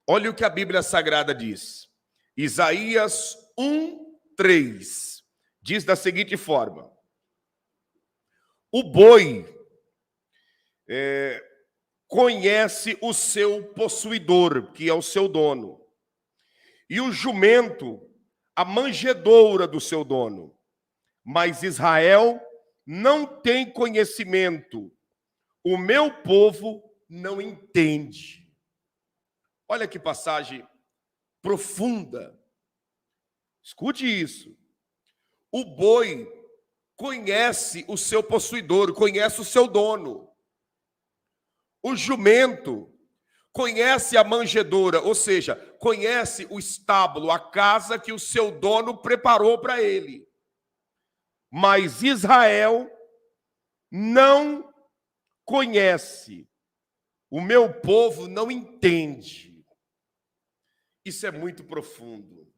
Olha o que a Bíblia Sagrada diz. Isaías 1:3 diz da seguinte forma: o boi conhece o seu possuidor, que é o seu dono, e o jumento a manjedoura do seu dono. Mas Israel não tem conhecimento, o meu povo não entende. Olha que passagem profunda. Escute isso. O boi conhece o seu possuidor, conhece o seu dono. O jumento conhece a manjedoura, ou seja, conhece o estábulo, a casa que o seu dono preparou para ele. Mas Israel não conhece. O meu povo não entende. Isso é muito profundo.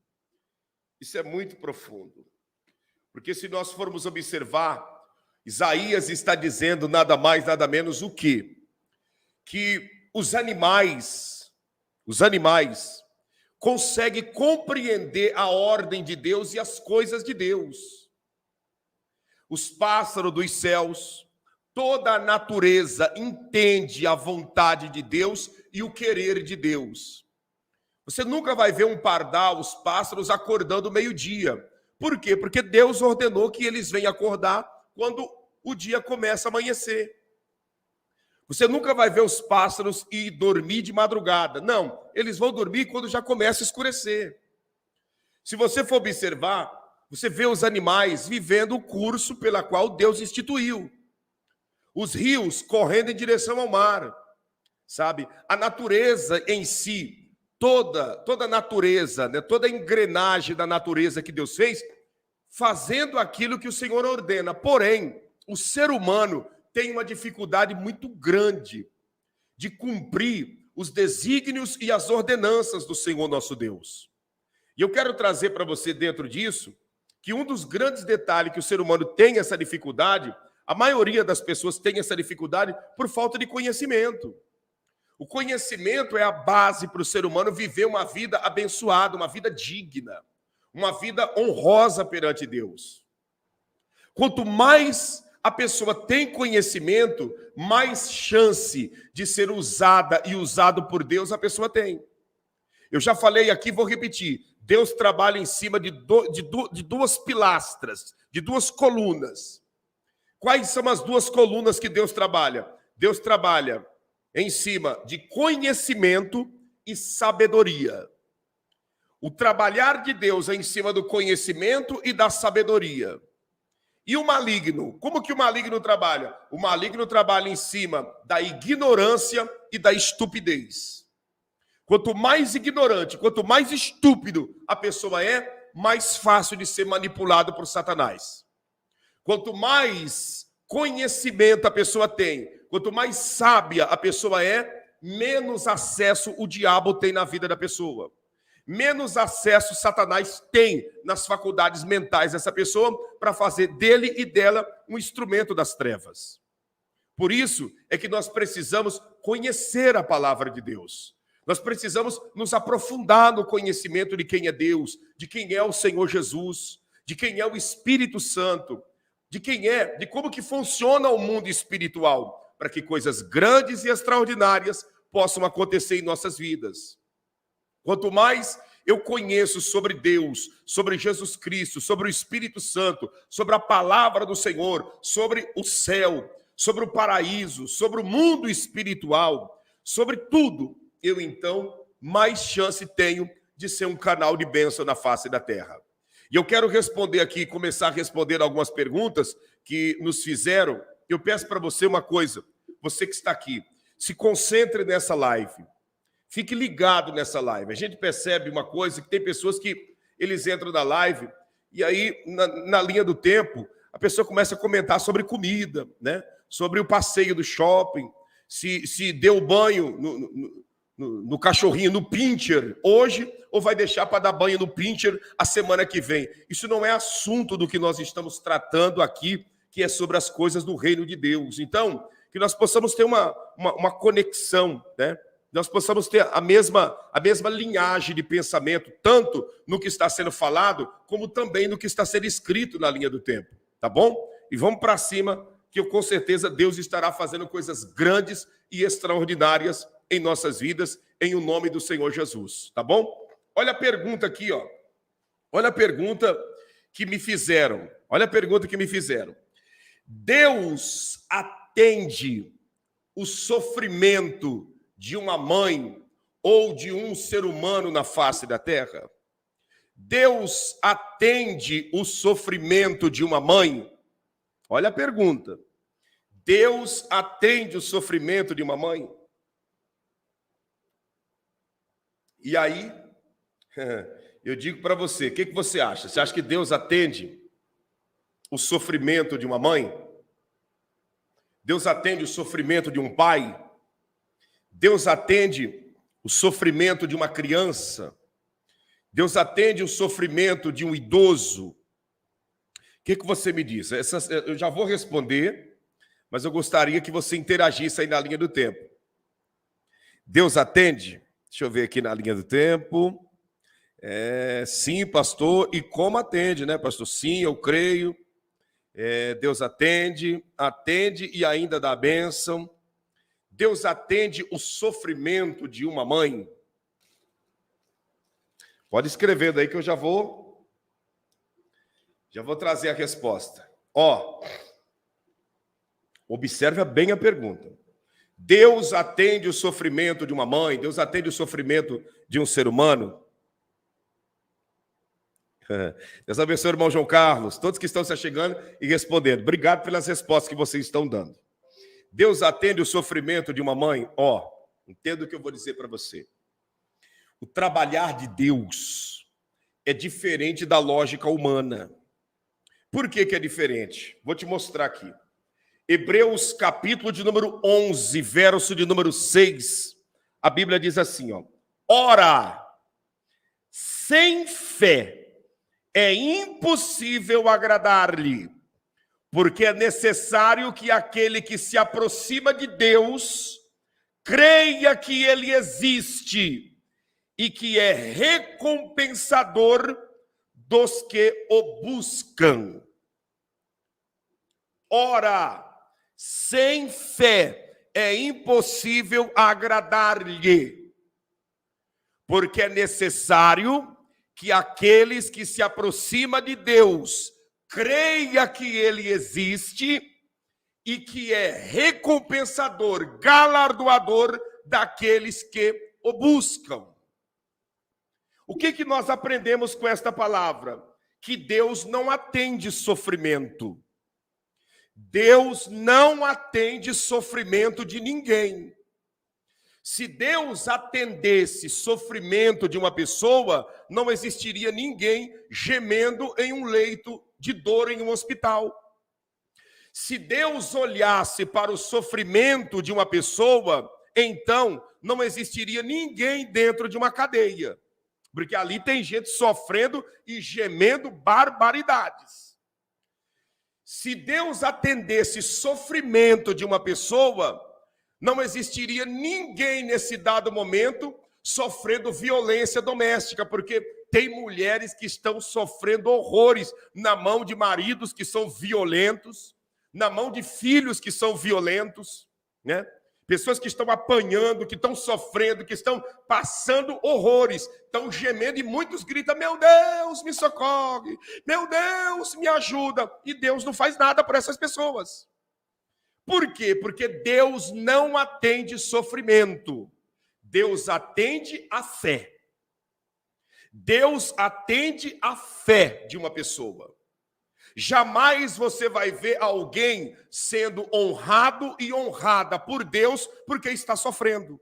Isso é muito profundo. Porque se nós formos observar, Isaías está dizendo nada mais, nada menos o quê? Que os animais conseguem compreender a ordem de Deus e as coisas de Deus. Os pássaros dos céus, toda a natureza entende a vontade de Deus e o querer de Deus. Você nunca vai ver um pardal, os pássaros acordando meio-dia. Por quê? Porque Deus ordenou que eles venham acordar quando o dia começa a amanhecer. Você nunca vai ver os pássaros ir dormir de madrugada. Não, eles vão dormir quando já começa a escurecer. Se você for observar, você vê os animais vivendo o curso pela qual Deus instituiu. Os rios correndo em direção ao mar, sabe? A natureza em si, toda a natureza, né? Toda a engrenagem da natureza que Deus fez, fazendo aquilo que o Senhor ordena. Porém, o ser humano tem uma dificuldade muito grande de cumprir os desígnios e as ordenanças do Senhor nosso Deus. E eu quero trazer para você dentro disso que um dos grandes detalhes que o ser humano tem essa dificuldade, a maioria das pessoas tem essa dificuldade por falta de conhecimento. O conhecimento é a base para o ser humano viver uma vida abençoada, uma vida digna, uma vida honrosa perante Deus. Quanto mais a pessoa tem conhecimento, mais chance de ser usada e usado por Deus a pessoa tem. Eu já falei aqui, vou repetir. Deus trabalha em cima de duas pilastras, de duas colunas. Quais são as duas colunas que Deus trabalha? Deus trabalha em cima de conhecimento e sabedoria. O trabalhar de Deus é em cima do conhecimento e da sabedoria. E o maligno? Como que o maligno trabalha? O maligno trabalha em cima da ignorância e da estupidez. Quanto mais ignorante, quanto mais estúpido a pessoa é, mais fácil de ser manipulado por Satanás. Quanto mais conhecimento a pessoa tem, quanto mais sábia a pessoa é, menos acesso o diabo tem na vida da pessoa. Menos acesso Satanás tem nas faculdades mentais dessa pessoa para fazer dele e dela um instrumento das trevas. Por isso é que nós precisamos conhecer a palavra de Deus. Nós precisamos nos aprofundar no conhecimento de quem é Deus, de quem é o Senhor Jesus, de quem é o Espírito Santo, de como que funciona o mundo espiritual, para que coisas grandes e extraordinárias possam acontecer em nossas vidas. Quanto mais eu conheço sobre Deus, sobre Jesus Cristo, sobre o Espírito Santo, sobre a palavra do Senhor, sobre o céu, sobre o paraíso, sobre o mundo espiritual, sobre tudo, eu então mais chance tenho de ser um canal de bênção na face da terra. E eu quero responder aqui, começar a responder algumas perguntas que nos fizeram. Eu peço para você uma coisa, você que está aqui, se concentre nessa live. Fique ligado nessa live. A gente percebe uma coisa, que tem pessoas que eles entram na live e aí, na linha do tempo, a pessoa começa a comentar sobre comida, né? Sobre o passeio do shopping, se deu banho no cachorrinho, no pincher hoje, ou vai deixar para dar banho no pincher a semana que vem. Isso não é assunto do que nós estamos tratando aqui, que é sobre as coisas do reino de Deus. Então, que nós possamos ter uma conexão, né? nós possamos ter a mesma linhagem de pensamento, tanto no que está sendo falado, como também no que está sendo escrito na linha do tempo, tá bom? E vamos para cima, que com certeza Deus estará fazendo coisas grandes e extraordinárias em nossas vidas, em o nome do Senhor Jesus, tá bom? Olha a pergunta aqui, ó. Olha a pergunta que me fizeram. Olha a pergunta que me fizeram. Deus atende o sofrimento de uma mãe ou de um ser humano na face da terra? Deus atende o sofrimento de uma mãe? Olha a pergunta. Deus atende o sofrimento de uma mãe? E aí, eu digo para você, o que você acha? Você acha que Deus atende o sofrimento de uma mãe? Deus atende o sofrimento de um pai? Deus atende o sofrimento de uma criança? Deus atende o sofrimento de um idoso? O que você me diz? Eu já vou responder, mas eu gostaria que você interagisse aí na linha do tempo. Deus atende? Deixa eu ver aqui na linha do tempo. Sim, pastor. E como atende, né, pastor? Sim, eu creio. Deus atende e ainda dá bênção. Deus atende o sofrimento de uma mãe? Pode escrever daí que eu já vou trazer a resposta. Observe bem a pergunta. Deus atende o sofrimento de uma mãe? Deus atende o sofrimento de um ser humano? Deus abençoe o irmão João Carlos, todos que estão se chegando e respondendo. Obrigado pelas respostas que vocês estão dando. Deus atende o sofrimento de uma mãe? Entenda o que eu vou dizer para você. O trabalhar de Deus é diferente da lógica humana. Por que é diferente? Vou te mostrar aqui. Hebreus capítulo de número 11, verso de número 6, a Bíblia diz assim, ora, sem fé é impossível agradar-lhe, porque é necessário que aquele que se aproxima de Deus creia que ele existe e que é recompensador dos que o buscam. Ora, sem fé é impossível agradar-lhe, porque é necessário que aqueles que se aproximam de Deus creia que ele existe e que é recompensador, galardoador daqueles que o buscam. O que nós aprendemos com esta palavra? Que Deus não atende sofrimento. Deus não atende sofrimento de ninguém. Se Deus atendesse sofrimento de uma pessoa, não existiria ninguém gemendo em um leito de dor em um hospital. Se Deus olhasse para o sofrimento de uma pessoa, então não existiria ninguém dentro de uma cadeia. Porque ali tem gente sofrendo e gemendo barbaridades. Se Deus atendesse sofrimento de uma pessoa, não existiria ninguém nesse dado momento sofrendo violência doméstica, porque tem mulheres que estão sofrendo horrores na mão de maridos que são violentos, na mão de filhos que são violentos, né? Pessoas que estão apanhando, que estão sofrendo, que estão passando horrores, estão gemendo e muitos gritam, meu Deus, me socorre, meu Deus, me ajuda. E Deus não faz nada por essas pessoas. Por quê? Porque Deus não atende sofrimento. Deus atende a fé. Deus atende a fé de uma pessoa. Jamais você vai ver alguém sendo honrado e honrada por Deus porque está sofrendo.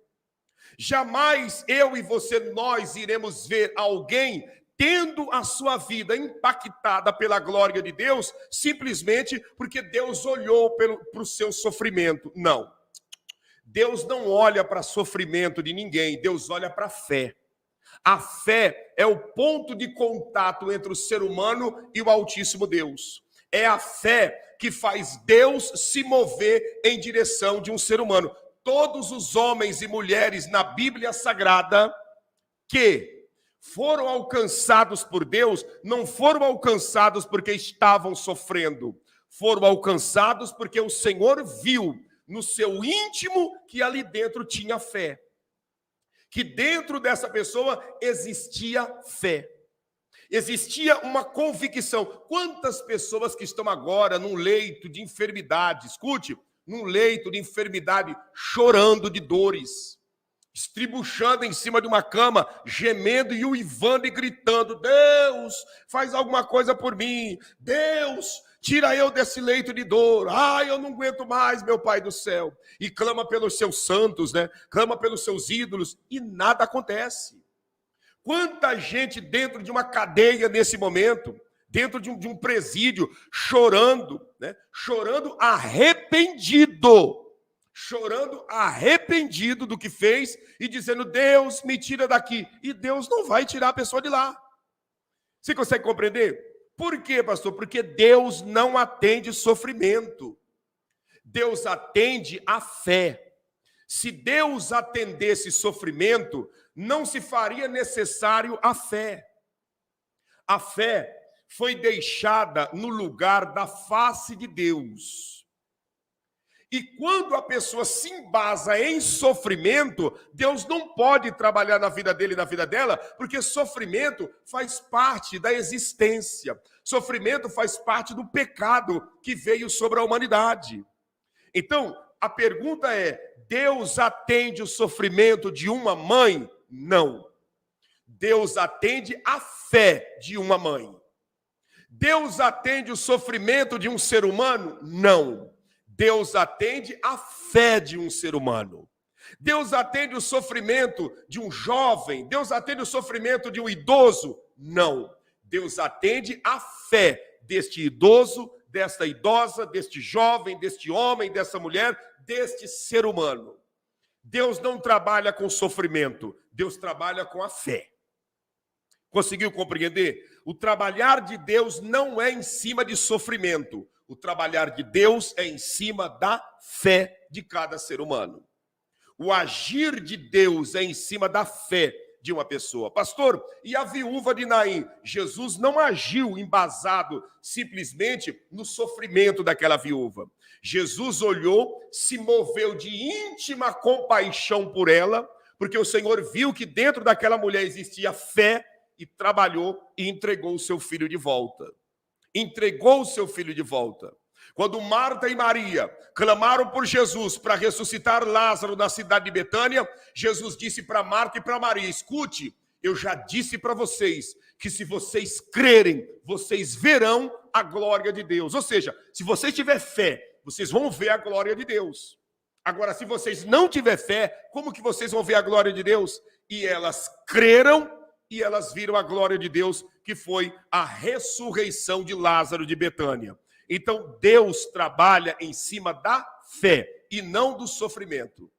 Jamais eu e você, nós iremos ver alguém tendo a sua vida impactada pela glória de Deus simplesmente porque Deus olhou para o seu sofrimento. Não. Deus não olha para sofrimento de ninguém, Deus olha para a fé. A fé é o ponto de contato entre o ser humano e o Altíssimo Deus. É a fé que faz Deus se mover em direção de um ser humano. todos os homens e mulheres na Bíblia Sagrada que foram alcançados por Deus, não foram alcançados porque estavam sofrendo, foram alcançados porque o Senhor viu no seu íntimo que ali dentro tinha fé. Que dentro dessa pessoa existia fé. Existia uma convicção. Quantas pessoas que estão agora num leito de enfermidade, escute, num leito de enfermidade, chorando de dores, estribuchando em cima de uma cama, gemendo e uivando e gritando: Deus, faz alguma coisa por mim. Deus, tira eu desse leito de dor. Ai, eu não aguento mais, meu Pai do céu. E clama pelos seus santos, né? Clama pelos seus ídolos e nada acontece. Quanta gente dentro de uma cadeia nesse momento, dentro de um presídio, chorando, né? Chorando arrependido do que fez e dizendo: Deus, me tira daqui. E Deus não vai tirar a pessoa de lá. Você consegue compreender? Por quê, pastor? Porque Deus não atende sofrimento. Deus atende a fé. Se Deus atendesse sofrimento, não se faria necessário a fé. A fé foi deixada no lugar da face de Deus. E quando a pessoa se embasa em sofrimento, Deus não pode trabalhar na vida dele e na vida dela, porque sofrimento faz parte da existência. Sofrimento faz parte do pecado que veio sobre a humanidade. Então, a pergunta é: Deus atende o sofrimento de uma mãe? Não. Deus atende a fé de uma mãe. Deus atende o sofrimento de um ser humano? Não. Deus atende a fé de um ser humano. Deus atende o sofrimento de um jovem? Deus atende o sofrimento de um idoso? Não. Deus atende a fé deste idoso, desta idosa, deste jovem, deste homem, dessa mulher, deste ser humano. Deus não trabalha com sofrimento, Deus trabalha com a fé. Conseguiu compreender? O trabalhar de Deus não é em cima de sofrimento. O trabalhar de Deus é em cima da fé de cada ser humano. O agir de Deus é em cima da fé de uma pessoa. Pastor, e a viúva de Naim? Jesus não agiu embasado simplesmente no sofrimento daquela viúva. Jesus olhou, se moveu de íntima compaixão por ela, porque o Senhor viu que dentro daquela mulher existia fé e trabalhou e entregou o seu filho de volta. Entregou o seu filho de volta. Quando Marta e Maria clamaram por Jesus para ressuscitar Lázaro na cidade de Betânia, Jesus disse para Marta e para Maria: escute, eu já disse para vocês que se vocês crerem, vocês verão a glória de Deus. Ou seja, se vocês tiverem fé, vocês vão ver a glória de Deus. Agora, se vocês não tiverem fé, como que vocês vão ver a glória de Deus? E elas creram e elas viram a glória de Deus, que foi a ressurreição de Lázaro de Betânia. Então, Deus trabalha em cima da fé e não do sofrimento.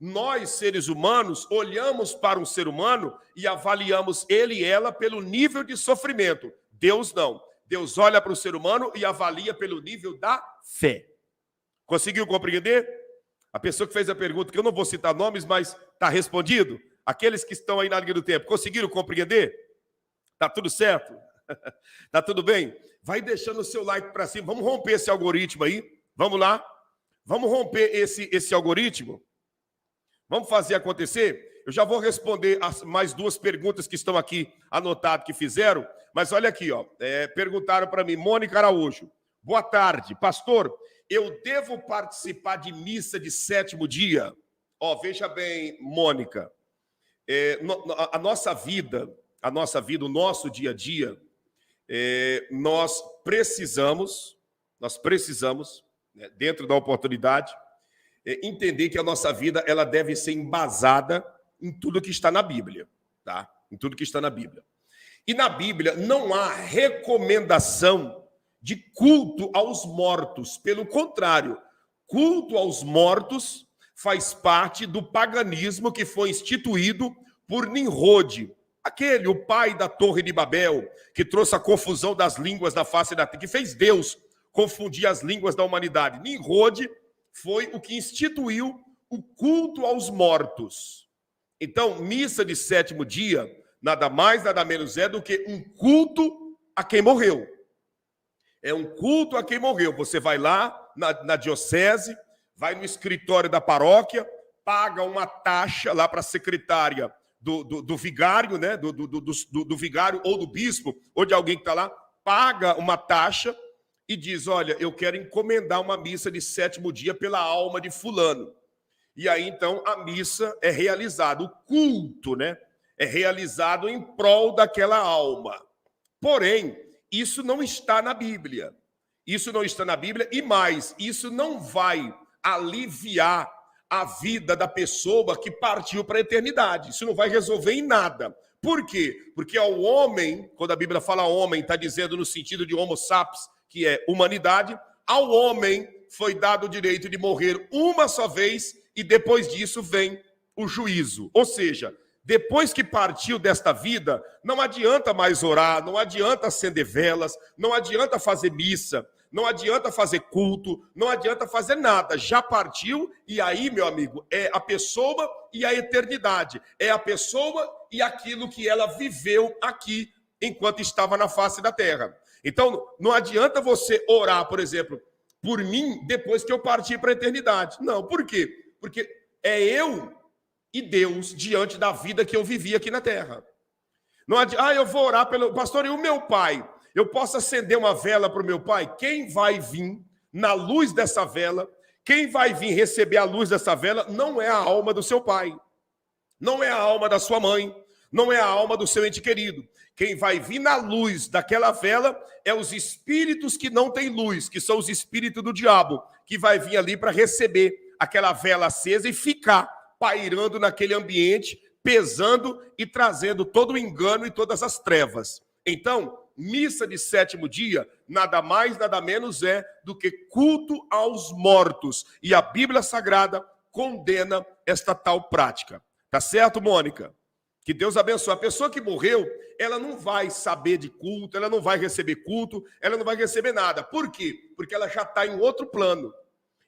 Nós, seres humanos, olhamos para um ser humano e avaliamos ele e ela pelo nível de sofrimento. Deus não. Deus olha para o ser humano e avalia pelo nível da fé. Conseguiu compreender? A pessoa que fez a pergunta, que eu não vou citar nomes, mas está respondido. Aqueles que estão aí na linha do tempo, conseguiram compreender? Está tudo certo? Está tudo bem? Vai deixando o seu like para cima. Vamos romper esse algoritmo aí. Vamos lá. Vamos romper esse algoritmo. Vamos fazer acontecer? Eu já vou responder as mais duas perguntas que estão aqui anotadas que fizeram. Mas olha aqui, ó. Perguntaram para mim, Mônica Araújo. Boa tarde, pastor. Eu devo participar de missa de 7º dia? Ó, veja bem, Mônica. A nossa vida, o nosso dia a dia, nós precisamos, né, dentro da oportunidade, entender que a nossa vida ela deve ser embasada em tudo que está na Bíblia, tá? Em tudo que está na Bíblia. E na Bíblia não há recomendação de culto aos mortos. Pelo contrário, culto aos mortos faz parte do paganismo que foi instituído por Nimrod, aquele, o pai da Torre de Babel, que trouxe a confusão das línguas na face da terra, que fez Deus confundir as línguas da humanidade. Nimrod foi o que instituiu o culto aos mortos. Então, missa de sétimo dia, nada mais, nada menos é do que um culto a quem morreu. É um culto a quem morreu. Você vai lá na diocese, vai no escritório da paróquia, paga uma taxa lá para a secretária do vigário, né? Do vigário ou do bispo, ou de alguém que está lá, paga uma taxa e diz, olha, eu quero encomendar uma missa de sétimo dia pela alma de fulano. E aí, então, a missa é realizada, o culto, né? É realizado em prol daquela alma. Porém, isso não está na Bíblia. Isso não está na Bíblia e mais, isso não vai aliviar a vida da pessoa que partiu para a eternidade. Isso não vai resolver em nada. Por quê? Porque ao homem, quando a Bíblia fala homem, está dizendo no sentido de homo sapiens, que é humanidade, ao homem foi dado o direito de morrer uma só vez e depois disso vem o juízo. Ou seja, depois que partiu desta vida, não adianta mais orar, não adianta acender velas, não adianta fazer missa, não adianta fazer culto, não adianta fazer nada. Já partiu e aí, meu amigo, é a pessoa e a eternidade. É a pessoa e aquilo que ela viveu aqui enquanto estava na face da terra. Então, não adianta você orar, por exemplo, por mim depois que eu partir para a eternidade. Não, por quê? Porque é eu e Deus diante da vida que eu vivi aqui na terra. Não adianta, eu vou orar pelo pastor e o meu pai. Eu posso acender uma vela para o meu pai? Quem vai vir na luz dessa vela, quem vai vir receber a luz dessa vela, não é a alma do seu pai, não é a alma da sua mãe, não é a alma do seu ente querido. Quem vai vir na luz daquela vela é os espíritos que não têm luz, que são os espíritos do diabo, que vai vir ali para receber aquela vela acesa e ficar pairando naquele ambiente, pesando e trazendo todo o engano e todas as trevas. Então, missa de sétimo dia, nada mais, nada menos é do que culto aos mortos. E a Bíblia Sagrada condena esta tal prática. Tá certo, Mônica? Que Deus abençoe. A pessoa que morreu, ela não vai saber de culto, ela não vai receber culto, ela não vai receber nada. Por quê? Porque ela já está em outro plano.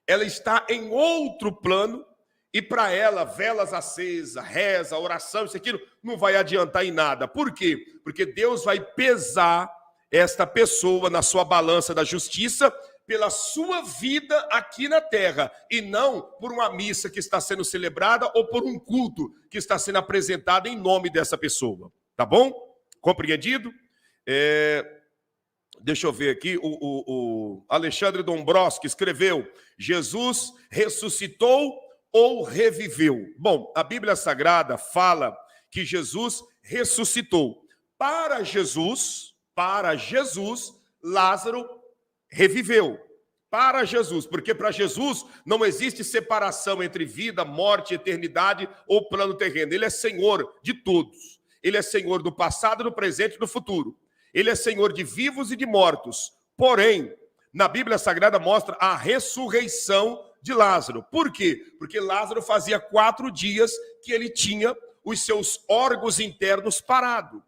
Ela está em outro plano e para ela, velas acesas, reza, oração, isso aquilo, não vai adiantar em nada. Por quê? Porque Deus vai pesar esta pessoa na sua balança da justiça pela sua vida aqui na terra e não por uma missa que está sendo celebrada ou por um culto que está sendo apresentado em nome dessa pessoa. Tá bom? Compreendido? Deixa eu ver aqui, o Alexandre Dombrowski escreveu, Jesus ressuscitou ou reviveu? Bom, a Bíblia Sagrada fala que Jesus ressuscitou. Para Jesus, Lázaro reviveu. Para Jesus, porque para Jesus não existe separação entre vida, morte, eternidade ou plano terreno. Ele é Senhor de todos. Ele é Senhor do passado, do presente e do futuro. Ele é Senhor de vivos e de mortos. Porém, na Bíblia Sagrada mostra a ressurreição de Lázaro. Por quê? Porque Lázaro fazia 4 dias que ele tinha os seus órgãos internos parados.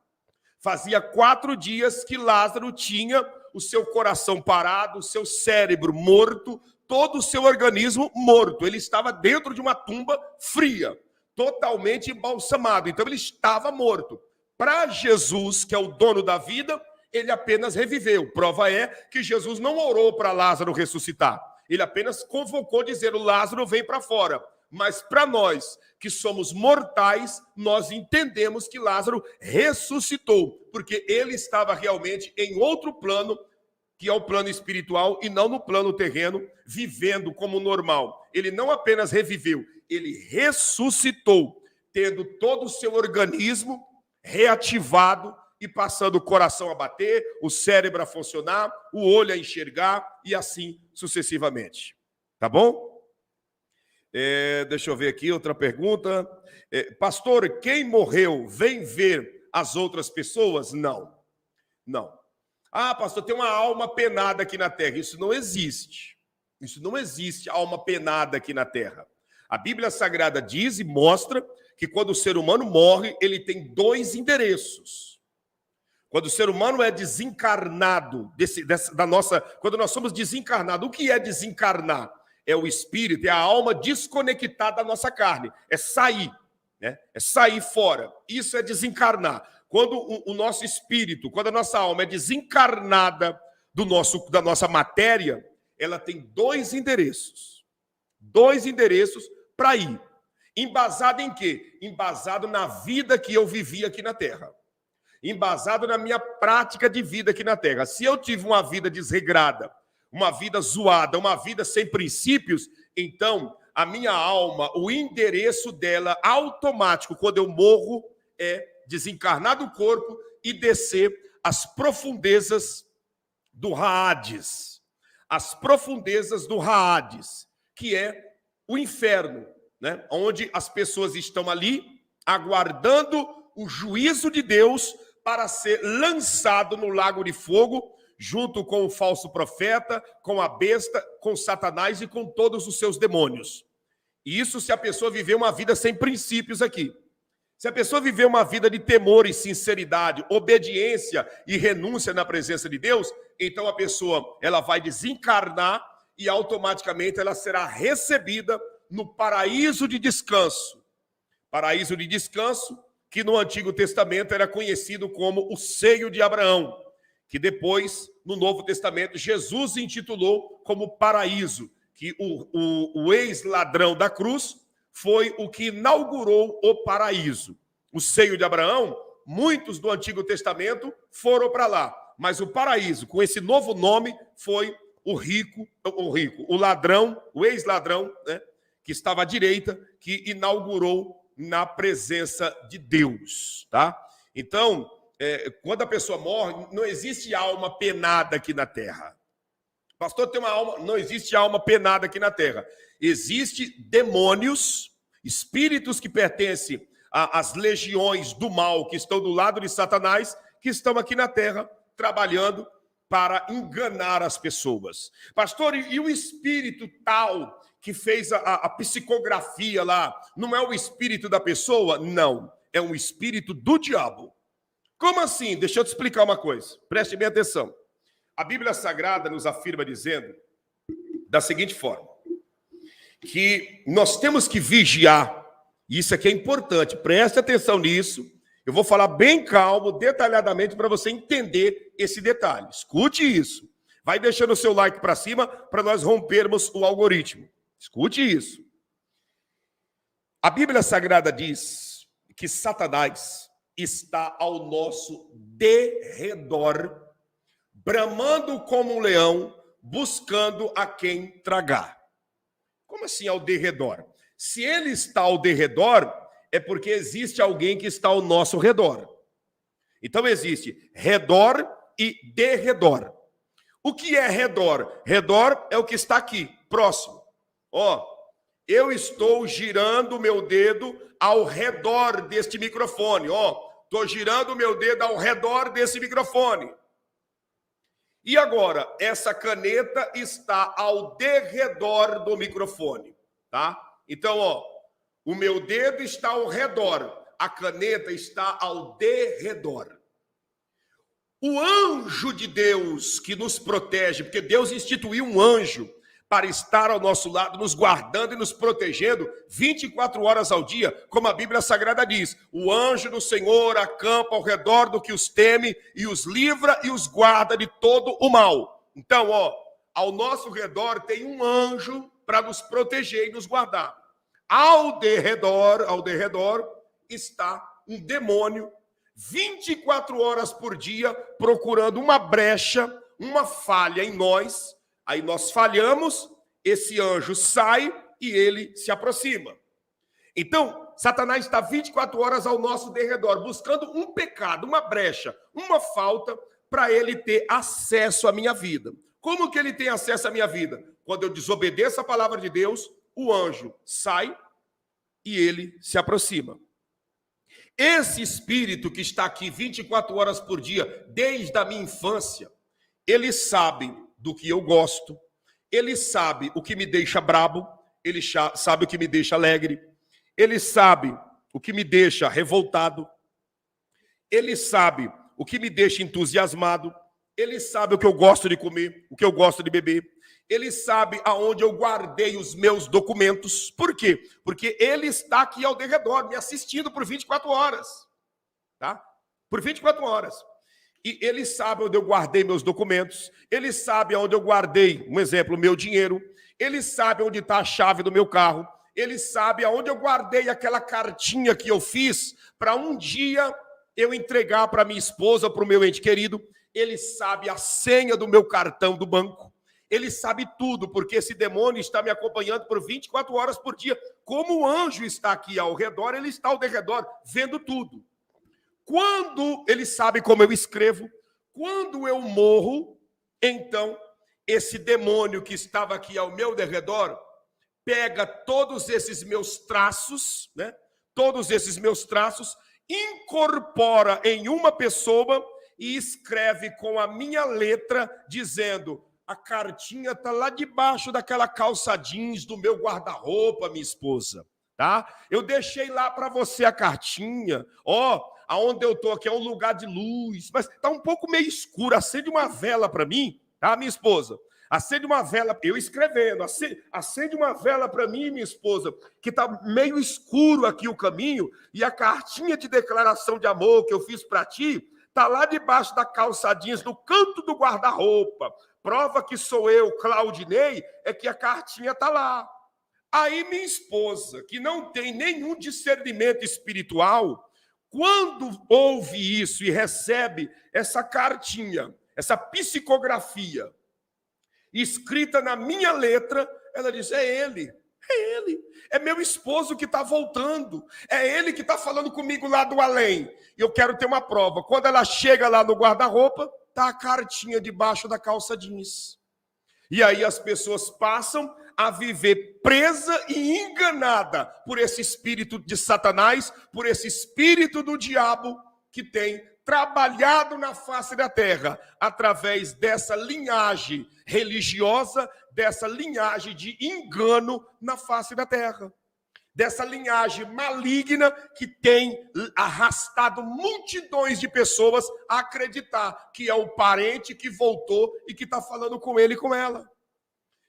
Fazia 4 dias que Lázaro tinha o seu coração parado, o seu cérebro morto, todo o seu organismo morto. Ele estava dentro de uma tumba fria, totalmente embalsamado. Então ele estava morto. Para Jesus, que é o dono da vida, ele apenas reviveu. Prova é que Jesus não orou para Lázaro ressuscitar. Ele apenas convocou, dizendo, Lázaro, vem para fora. Mas para nós, que somos mortais, nós entendemos que Lázaro ressuscitou, porque ele estava realmente em outro plano, que é o plano espiritual, e não no plano terreno, vivendo como normal. Ele não apenas reviveu, ele ressuscitou, tendo todo o seu organismo reativado e passando o coração a bater, o cérebro a funcionar, o olho a enxergar e assim sucessivamente. Tá bom? Deixa eu ver aqui outra pergunta. Pastor, quem morreu vem ver as outras pessoas? Não. Não. Ah, pastor, tem uma alma penada aqui na terra. Isso não existe. Isso não existe alma penada aqui na terra. A Bíblia Sagrada diz e mostra que quando o ser humano morre, ele tem 2 endereços. Quando o ser humano é desencarnado, quando nós somos desencarnados, o que é desencarnar? é o espírito, é a alma desconectada da nossa carne. É sair, né? É sair fora. Isso é desencarnar. Quando o nosso espírito, quando a nossa alma é desencarnada da nossa matéria, ela tem dois endereços. Dois endereços para ir. Embasado em quê? Embasado na vida que eu vivi aqui na Terra. Embasado na minha prática de vida aqui na Terra. Se eu tive uma vida desregrada, uma vida zoada, uma vida sem princípios, então a minha alma, o endereço dela automático, quando eu morro, é desencarnar do corpo e descer às profundezas do Hades. As profundezas do Hades, que é o inferno, né? Onde as pessoas estão ali aguardando o juízo de Deus para ser lançado no lago de fogo, junto com o falso profeta, com a besta, com Satanás e com todos os seus demônios. Isso se a pessoa viver uma vida sem princípios aqui. Se a pessoa viver uma vida de temor e sinceridade, obediência e renúncia na presença de Deus, então a pessoa ela vai desencarnar e automaticamente ela será recebida no paraíso de descanso. Paraíso de descanso que no Antigo Testamento era conhecido como o seio de Abraão, que depois, no Novo Testamento, Jesus intitulou como paraíso, que o ex-ladrão da cruz foi o que inaugurou o paraíso. O seio de Abraão, muitos do Antigo Testamento foram para lá, mas o paraíso, com esse novo nome, foi o ladrão, o ex-ladrão, né, que estava à direita, que inaugurou na presença de Deus, tá? Então, quando a pessoa morre, não existe alma penada aqui na terra. Pastor, tem uma alma, não existe alma penada aqui na terra. Existe demônios, espíritos que pertencem às legiões do mal que estão do lado de Satanás, que estão aqui na terra trabalhando para enganar as pessoas. Pastor, e o espírito tal que fez a psicografia lá, não é o espírito da pessoa? Não, é um espírito do diabo. Como assim? Deixa eu te explicar uma coisa. Preste bem atenção. A Bíblia Sagrada nos afirma dizendo da seguinte forma, que nós temos que vigiar, e isso aqui é importante, preste atenção nisso, eu vou falar bem calmo, detalhadamente, para você entender esse detalhe. Escute isso. Vai deixando o seu like para cima, para nós rompermos o algoritmo. Escute isso. A Bíblia Sagrada diz que Satanás está ao nosso derredor, bramando como um leão, buscando a quem tragar. Como assim ao derredor? Se ele está ao derredor, é porque existe alguém que está ao nosso redor. Então existe redor e derredor. O que é redor? Redor é o que está aqui, próximo. Ó, eu estou girando o meu dedo ao redor deste microfone. Ó, estou girando o meu dedo ao redor desse microfone. E agora, essa caneta está ao derredor do microfone, tá? Então, ó, o meu dedo está ao redor, a caneta está ao derredor. O anjo de Deus que nos protege, porque Deus instituiu um anjo para estar ao nosso lado, nos guardando e nos protegendo 24 horas ao dia, como a Bíblia Sagrada diz. O anjo do Senhor acampa ao redor do que os teme e os livra e os guarda de todo o mal. Então, ó, ao nosso redor tem um anjo para nos proteger e nos guardar. Ao derredor está um demônio 24 horas por dia procurando uma brecha, uma falha em nós. Aí nós falhamos, esse anjo sai e ele se aproxima. Então, Satanás está 24 horas ao nosso derredor, buscando um pecado, uma brecha, uma falta, para ele ter acesso à minha vida. Como que ele tem acesso à minha vida? Quando eu desobedeço a palavra de Deus, o anjo sai e ele se aproxima. Esse espírito que está aqui 24 horas por dia, desde a minha infância, ele sabe do que eu gosto, ele sabe o que me deixa brabo, ele sabe o que me deixa alegre, ele sabe o que me deixa revoltado, ele sabe o que me deixa entusiasmado, ele sabe o que eu gosto de comer, o que eu gosto de beber, ele sabe aonde eu guardei os meus documentos. Por quê? Porque ele está aqui ao redor, me assistindo por 24 horas. Tá? Por 24 horas. E ele sabe onde eu guardei meus documentos, ele sabe onde eu guardei, um exemplo, meu dinheiro, ele sabe onde está a chave do meu carro, ele sabe aonde eu guardei aquela cartinha que eu fiz para um dia eu entregar para minha esposa, para o meu ente querido. Ele sabe a senha do meu cartão do banco. Ele sabe tudo, porque esse demônio está me acompanhando por 24 horas por dia. Como o anjo está aqui ao redor, ele está ao redor, vendo tudo. Quando ele sabe como eu escrevo, quando eu morro, então esse demônio que estava aqui ao meu redor pega todos esses meus traços, né? Todos esses meus traços, incorpora em uma pessoa e escreve com a minha letra, dizendo: a cartinha está lá debaixo daquela calça jeans do meu guarda-roupa, minha esposa, tá? Eu deixei lá para você a cartinha, ó, aonde eu estou aqui é um lugar de luz, mas está um pouco meio escuro, acende uma vela para mim, tá, minha esposa? Acende uma vela, eu escrevendo, acende uma vela para mim, minha esposa, que está meio escuro aqui o caminho, e a cartinha de declaração de amor que eu fiz para ti, está lá debaixo da calça jeans, no canto do guarda-roupa. Prova que sou eu, Claudinei, é que a cartinha está lá. Aí minha esposa, que não tem nenhum discernimento espiritual, quando ouve isso e recebe essa cartinha, essa psicografia, escrita na minha letra, ela diz: é ele, é meu esposo que está voltando, é ele que está falando comigo lá do além. E eu quero ter uma prova. Quando ela chega lá no guarda-roupa, está a cartinha debaixo da calça jeans. E aí as pessoas passam a viver presa e enganada por esse espírito de Satanás, por esse espírito do diabo que tem trabalhado na face da terra, através dessa linhagem religiosa, dessa linhagem de engano na face da terra, dessa linhagem maligna que tem arrastado multidões de pessoas a acreditar que é o parente que voltou e que está falando com ele e com ela.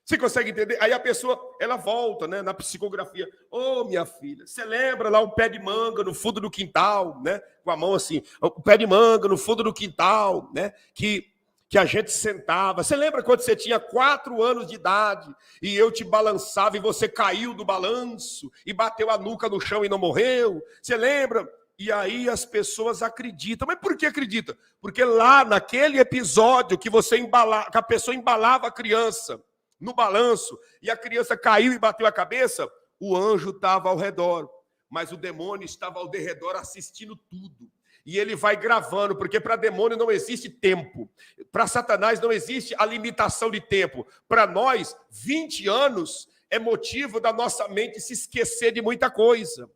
Você consegue entender? Aí a pessoa, ela volta, né, na psicografia. Ô, minha filha, você lembra lá um pé de manga no fundo do quintal, né? Com a mão assim, o pé de manga no fundo do quintal, né? Que a gente sentava. Você lembra quando você tinha 4 anos de idade e eu te balançava e você caiu do balanço e bateu a nuca no chão e não morreu? Você lembra? E aí as pessoas acreditam. Mas por que acreditam? Porque lá naquele episódio que que a pessoa embalava a criança no balanço, e a criança caiu e bateu a cabeça, o anjo estava ao redor, mas o demônio estava ao redor assistindo tudo. E ele vai gravando, porque para demônio não existe tempo. Para Satanás não existe a limitação de tempo. Para nós, 20 anos é motivo da nossa mente se esquecer de muita coisa.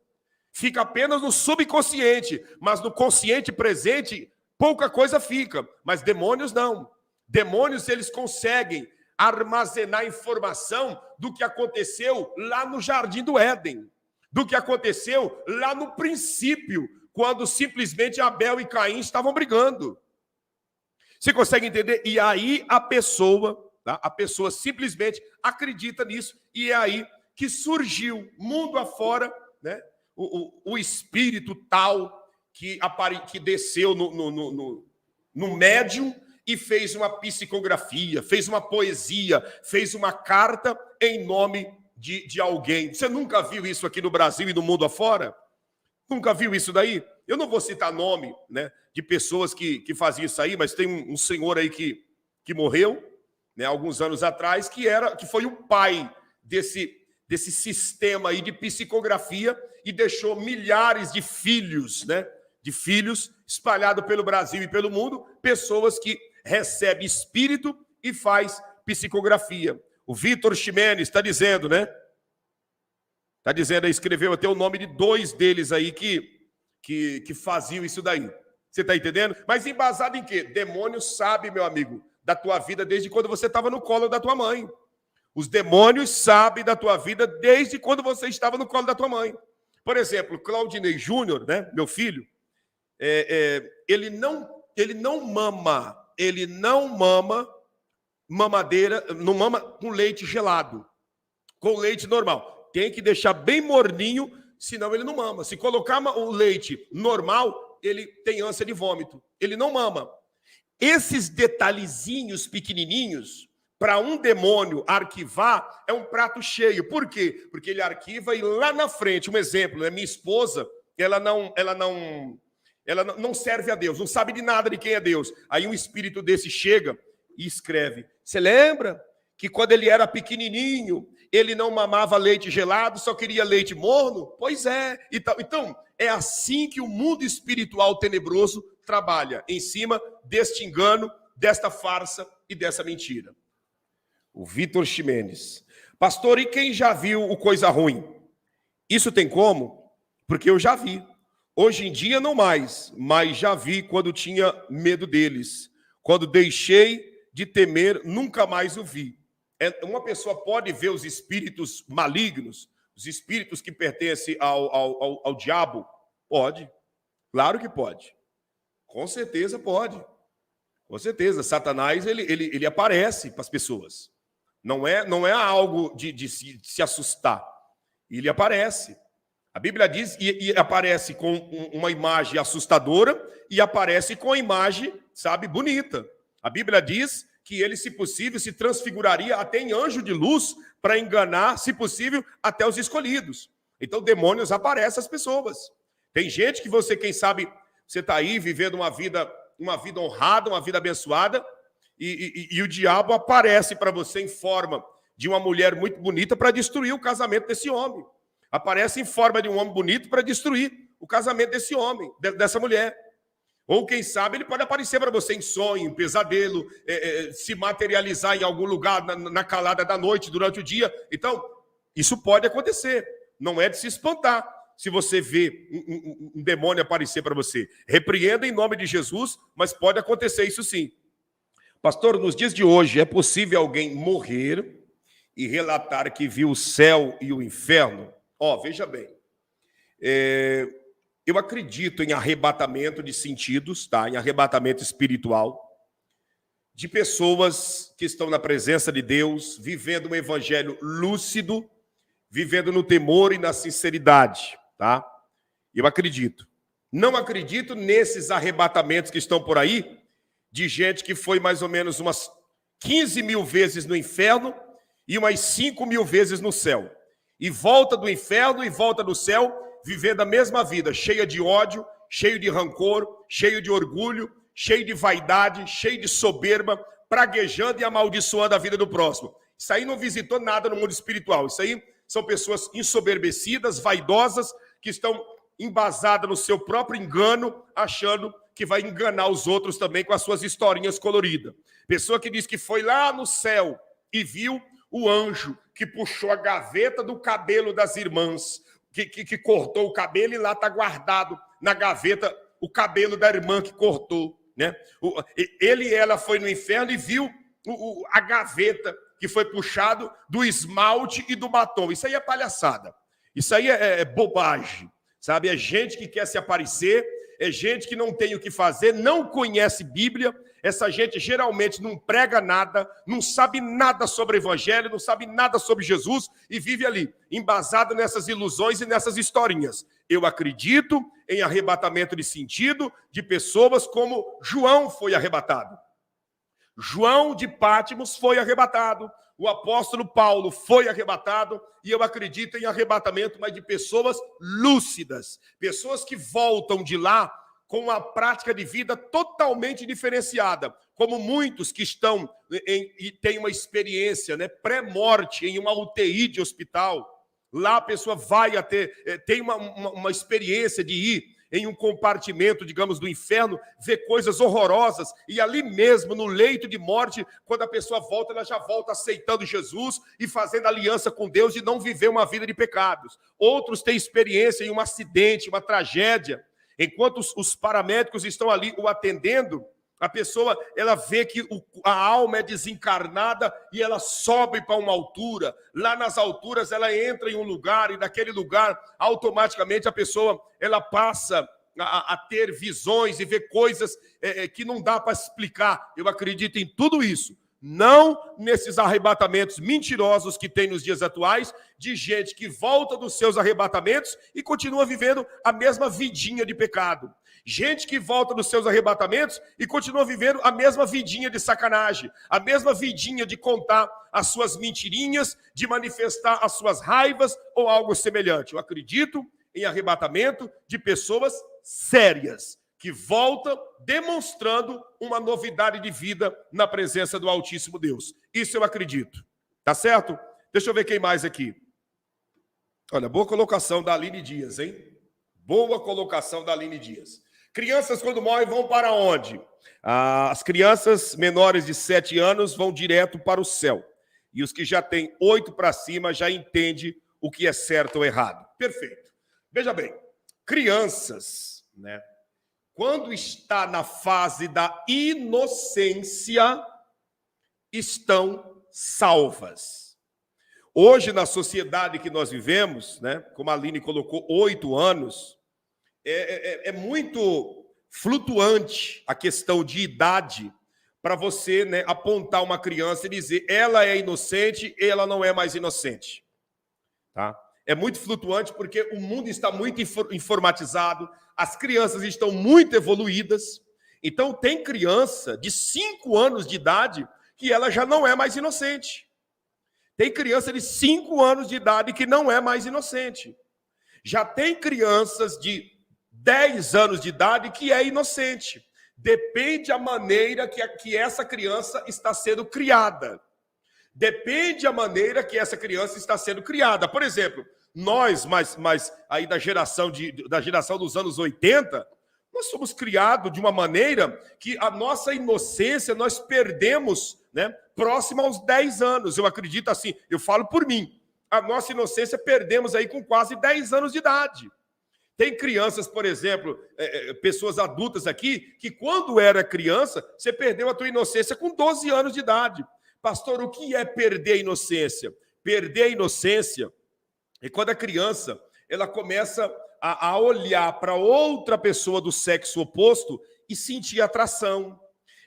Fica apenas no subconsciente, mas no consciente presente, pouca coisa fica. Mas demônios não. Demônios, eles conseguem armazenar informação do que aconteceu lá no Jardim do Éden, do que aconteceu lá no princípio, quando simplesmente Abel e Caim estavam brigando. Você consegue entender? E aí a pessoa simplesmente acredita nisso, e é aí que surgiu, mundo afora, né, o espírito tal que desceu no médium, e fez uma psicografia, fez uma poesia, fez uma carta em nome de alguém. Você nunca viu isso aqui no Brasil e no mundo afora? Nunca viu isso daí? Eu não vou citar nome, né, de pessoas que faziam isso aí, mas tem um senhor aí que morreu, né, alguns anos atrás, que foi o pai desse sistema aí de psicografia e deixou milhares de filhos, né, espalhados pelo Brasil e pelo mundo, pessoas que recebe espírito e faz psicografia. O Vitor Ximenes está dizendo, né? Está dizendo aí, escreveu até o nome de 2 deles aí que faziam isso daí. Você está entendendo? Mas embasado em quê? Demônio sabe, meu amigo, da tua vida desde quando você estava no colo da tua mãe. Os demônios sabem da tua vida desde quando você estava no colo da tua mãe. Por exemplo, Claudinei Júnior, né, meu filho, ele não mama mamadeira, não mama com leite gelado, com leite normal. Tem que deixar bem morninho, senão ele não mama. Se colocar o leite normal, ele tem ânsia de vômito. Ele não mama. Esses detalhezinhos pequenininhos, para um demônio arquivar, é um prato cheio. Por quê? Porque ele arquiva e lá na frente, um exemplo, né? Minha esposa, ela não serve a Deus, não sabe de nada de quem é Deus. Aí um espírito desse chega e escreve: você lembra que quando ele era pequenininho, ele não mamava leite gelado, só queria leite morno? Pois é. Então, é assim que o mundo espiritual tenebroso trabalha, em cima deste engano, desta farsa e dessa mentira. O Vitor Ximenes: pastor, e quem já viu o Coisa Ruim? Isso tem como? Porque eu já vi. Hoje em dia não mais, mas já vi quando tinha medo deles. Quando deixei de temer, nunca mais o vi. Uma pessoa pode ver os espíritos malignos, os espíritos que pertencem ao diabo? Pode. Claro que pode. Com certeza pode. Com certeza. Satanás, ele aparece para as pessoas. Não é algo de se assustar. Ele aparece. A Bíblia diz, e aparece com uma imagem assustadora e aparece com a imagem, sabe, bonita. A Bíblia diz que ele, se possível, se transfiguraria até em anjo de luz para enganar, se possível, até os escolhidos. Então, demônios aparecem às pessoas. Tem gente que você, quem sabe, você está aí vivendo uma vida honrada, uma vida abençoada, e o diabo aparece para você em forma de uma mulher muito bonita para destruir o casamento desse homem. Aparece em forma de um homem bonito para destruir o casamento desse homem, dessa mulher. Ou, quem sabe, ele pode aparecer para você em sonho, em pesadelo, se materializar em algum lugar na calada da noite, durante o dia. Então, isso pode acontecer. Não é de se espantar se você vê um demônio aparecer para você. Repreenda em nome de Jesus, mas pode acontecer isso sim. Pastor, nos dias de hoje, é possível alguém morrer e relatar que viu o céu e o inferno? Veja bem, eu acredito em arrebatamento de sentidos, tá? Em arrebatamento espiritual, de pessoas que estão na presença de Deus, vivendo um evangelho lúcido, vivendo no temor e na sinceridade, tá? Eu acredito. Não acredito nesses arrebatamentos que estão por aí, de gente que foi mais ou menos umas 15 mil vezes no inferno e umas 5 mil vezes no céu. E volta do inferno e volta do céu, vivendo a mesma vida, cheia de ódio, cheio de rancor, cheio de orgulho, cheio de vaidade, cheio de soberba, praguejando e amaldiçoando a vida do próximo. Isso aí não visitou nada no mundo espiritual. Isso aí são pessoas ensoberbecidas, vaidosas, que estão embasadas no seu próprio engano, achando que vai enganar os outros também com as suas historinhas coloridas. Pessoa que diz que foi lá no céu e viu o anjo que puxou a gaveta do cabelo das irmãs, que cortou o cabelo, e lá está guardado na gaveta o cabelo da irmã que cortou, né? Ele e ela foi no inferno e viu a gaveta que foi puxado do esmalte e do batom. Isso aí é palhaçada. Isso aí é bobagem, sabe? É gente que quer se aparecer, é gente que não tem o que fazer, não conhece Bíblia. Essa gente geralmente não prega nada, não sabe nada sobre o Evangelho, não sabe nada sobre Jesus e vive ali, embasado nessas ilusões e nessas historinhas. Eu acredito em arrebatamento de sentido de pessoas como João foi arrebatado. João de Pátimos foi arrebatado. O apóstolo Paulo foi arrebatado. E eu acredito em arrebatamento, mas de pessoas lúcidas. Pessoas que voltam de lá com uma prática de vida totalmente diferenciada, como muitos que estão e têm uma experiência, né, pré-morte em uma UTI de hospital. Lá a pessoa vai tem uma experiência de ir em um compartimento, digamos, do inferno, ver coisas horrorosas, e ali mesmo, no leito de morte, quando a pessoa volta, ela já volta aceitando Jesus e fazendo aliança com Deus e não viver uma vida de pecados. Outros têm experiência em um acidente, uma tragédia. Enquanto os paramédicos estão ali o atendendo, a pessoa, ela vê que a alma é desencarnada e ela sobe para uma altura. Lá nas alturas ela entra em um lugar e naquele lugar automaticamente a pessoa ela passa a ter visões e ver coisas que não dá para explicar. Eu acredito em tudo isso. não nesses arrebatamentos mentirosos que tem nos dias atuais, de gente que volta dos seus arrebatamentos e continua vivendo a mesma vidinha de pecado. Gente que volta dos seus arrebatamentos e continua vivendo a mesma vidinha de sacanagem, a mesma vidinha de contar as suas mentirinhas, de manifestar as suas raivas ou algo semelhante. Eu acredito em arrebatamento de pessoas sérias, que voltam demonstrando uma novidade de vida na presença do Altíssimo Deus. Isso eu acredito. Tá certo? Deixa eu ver quem mais aqui. Olha, boa colocação da Aline Dias, hein? Boa colocação da Aline Dias. Crianças, quando morrem, vão para onde? As crianças menores de 7 anos vão direto para o céu. E os que já têm 8 para cima já entendem o que é certo ou errado. Perfeito. Veja bem, crianças, né? Quando está na fase da inocência, estão salvas. Hoje, na sociedade que nós vivemos, né, como a Aline colocou, 8 anos, é muito flutuante a questão de idade para você, né, apontar uma criança e dizer ela é inocente e ela não é mais inocente. Tá? É muito flutuante porque o mundo está muito informatizado, as crianças estão muito evoluídas. Então, tem criança de 5 anos de idade que ela já não é mais inocente. Tem criança de 5 anos de idade que não é mais inocente. Já tem crianças de 10 anos de idade que é inocente. Depende da maneira que essa criança está sendo criada. Depende da maneira que essa criança está sendo criada. Por exemplo, nós, mais aí da geração dos anos 80, nós somos criados de uma maneira que a nossa inocência nós perdemos, né, próximo aos 10 anos. Eu acredito assim, eu falo por mim. A nossa inocência perdemos aí com quase 10 anos de idade. Tem crianças, por exemplo, pessoas adultas aqui, que quando era criança, você perdeu a tua inocência com 12 anos de idade. Pastor, o que é perder a inocência? Perder a inocência é quando a criança ela começa a olhar para outra pessoa do sexo oposto e sentir atração.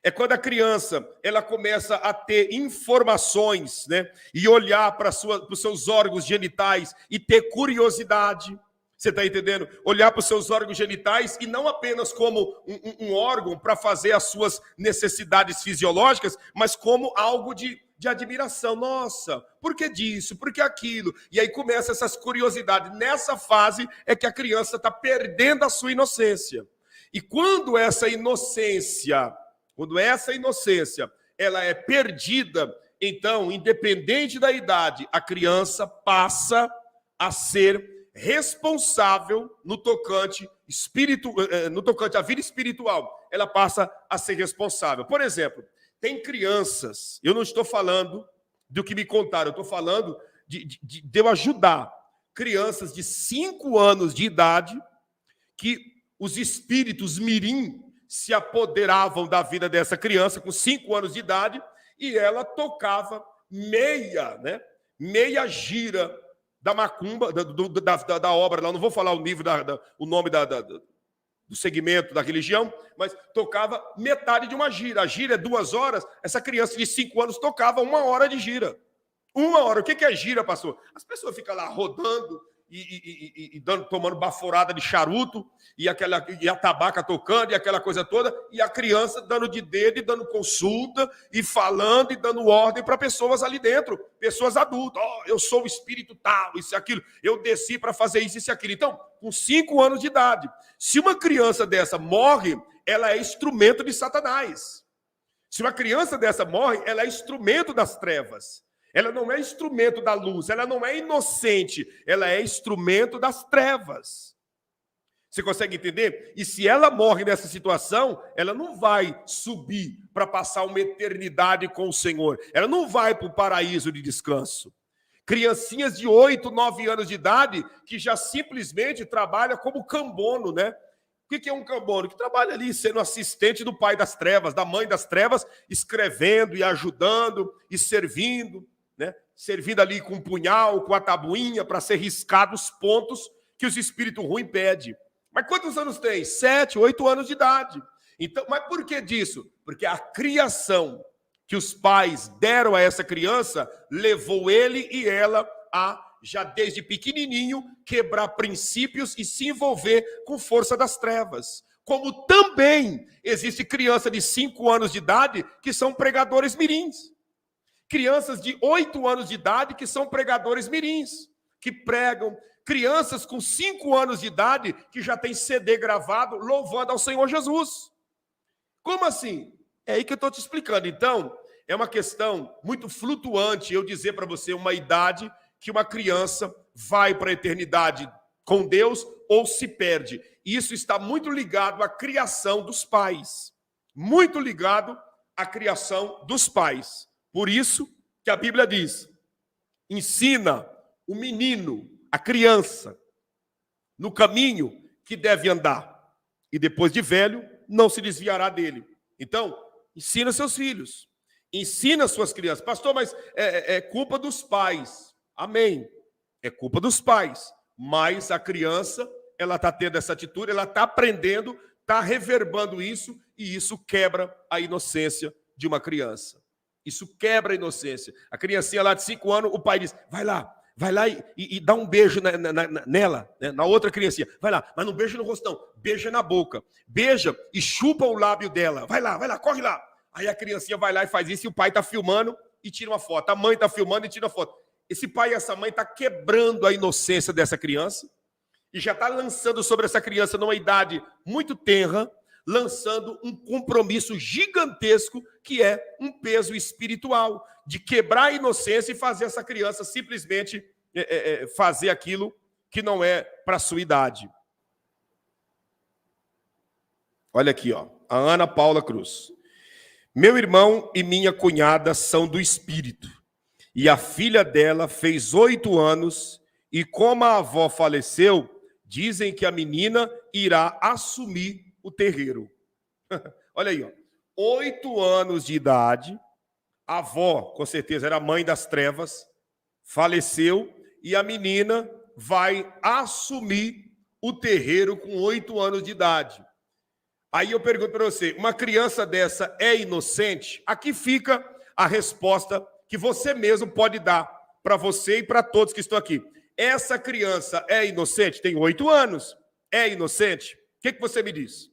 É quando a criança ela começa a ter informações, né, e olhar para os seus órgãos genitais e ter curiosidade. Você está entendendo? Olhar para os seus órgãos genitais e não apenas como um órgão para fazer as suas necessidades fisiológicas, mas como algo de admiração. Nossa, por que disso? Por que aquilo? E aí começa essas curiosidades. Nessa fase é que a criança está perdendo a sua inocência. E quando essa inocência ela é perdida, então, independente da idade, a criança passa a ser responsável no tocante à vida espiritual. Ela passa a ser responsável. Por exemplo, tem crianças, eu não estou falando do que me contaram, eu estou falando de eu ajudar crianças de 5 anos de idade que os espíritos mirim se apoderavam da vida dessa criança com 5 anos de idade e ela tocava meia gira da macumba, da obra, lá não vou falar o nível, o nome do segmento da religião, mas tocava metade de uma gira. A gira é 2 horas, essa criança de 5 anos tocava 1 hora de gira. 1 hora. O que é gira, pastor? As pessoas ficam lá rodando e tomando baforada de charuto, e a tabaca tocando, e aquela coisa toda, e a criança dando de dedo, e dando consulta, e falando, e dando ordem para pessoas ali dentro, pessoas adultas. Oh, eu sou o espírito tal, isso e aquilo, eu desci para fazer isso e aquilo. Então, com 5 anos de idade, se uma criança dessa morre, ela é instrumento de Satanás. Se uma criança dessa morre, ela é instrumento das trevas. Ela não é instrumento da luz, ela não é inocente, ela é instrumento das trevas. Você consegue entender? E se ela morre nessa situação, ela não vai subir para passar uma eternidade com o Senhor. Ela não vai para o paraíso de descanso. Criancinhas de 8, 9 anos de idade que já simplesmente trabalham como cambono, né? O que é um cambono? Que trabalha ali sendo assistente do pai das trevas, da mãe das trevas, escrevendo e ajudando e servindo, né? Servindo ali com um punhal, com a tabuinha, para ser riscado os pontos que os espíritos ruins pedem. Mas quantos anos tem? 7, 8 anos de idade. Então, mas por que disso? Porque a criação que os pais deram a essa criança levou ele e ela a, já desde pequenininho, quebrar princípios e se envolver com força das trevas. Como também existe criança de 5 anos de idade que são pregadores mirins. Crianças de 8 anos de idade que são pregadores mirins, que pregam. Crianças com 5 anos de idade que já tem CD gravado louvando ao Senhor Jesus. Como assim? É aí que eu estou te explicando. Então, é uma questão muito flutuante eu dizer para você uma idade que uma criança vai para a eternidade com Deus ou se perde. Isso está muito ligado à criação dos pais. Muito ligado à criação dos pais. Por isso que a Bíblia diz, ensina o menino, a criança, no caminho que deve andar. E depois de velho, não se desviará dele. Então, ensina seus filhos. Ensina suas crianças. Pastor, mas é culpa dos pais. Amém. É culpa dos pais. Mas a criança, ela está tendo essa atitude, ela está aprendendo, está reverbando isso, e isso quebra a inocência de uma criança. Isso quebra a inocência. A criancinha lá de 5 anos, o pai diz, vai lá e dá um beijo nela, né, na outra criancinha. Vai lá, mas não beija no rostão, beija na boca. Beija e chupa o lábio dela. Vai lá, corre lá. Aí a criancinha vai lá e faz isso, e o pai está filmando e tira uma foto. A mãe está filmando e tira uma foto. Esse pai e essa mãe estão quebrando a inocência dessa criança e já está lançando sobre essa criança, numa idade muito tenra, lançando um compromisso gigantesco que é um peso espiritual, de quebrar a inocência e fazer essa criança simplesmente fazer aquilo que não é para a sua idade. Olha aqui, ó, a Ana Paula Cruz. Meu irmão e minha cunhada são do Espírito, e a filha dela fez 8 anos, e como a avó faleceu, dizem que a menina irá assumir o terreiro. Olha aí, ó. 8 anos de idade, a avó, com certeza, era a mãe das trevas, faleceu, e a menina vai assumir o terreiro com 8 anos de idade. Aí eu pergunto para você, uma criança dessa é inocente? Aqui fica a resposta que você mesmo pode dar para você e para todos que estão aqui. Essa criança é inocente? Tem 8 anos. É inocente? O que você me diz?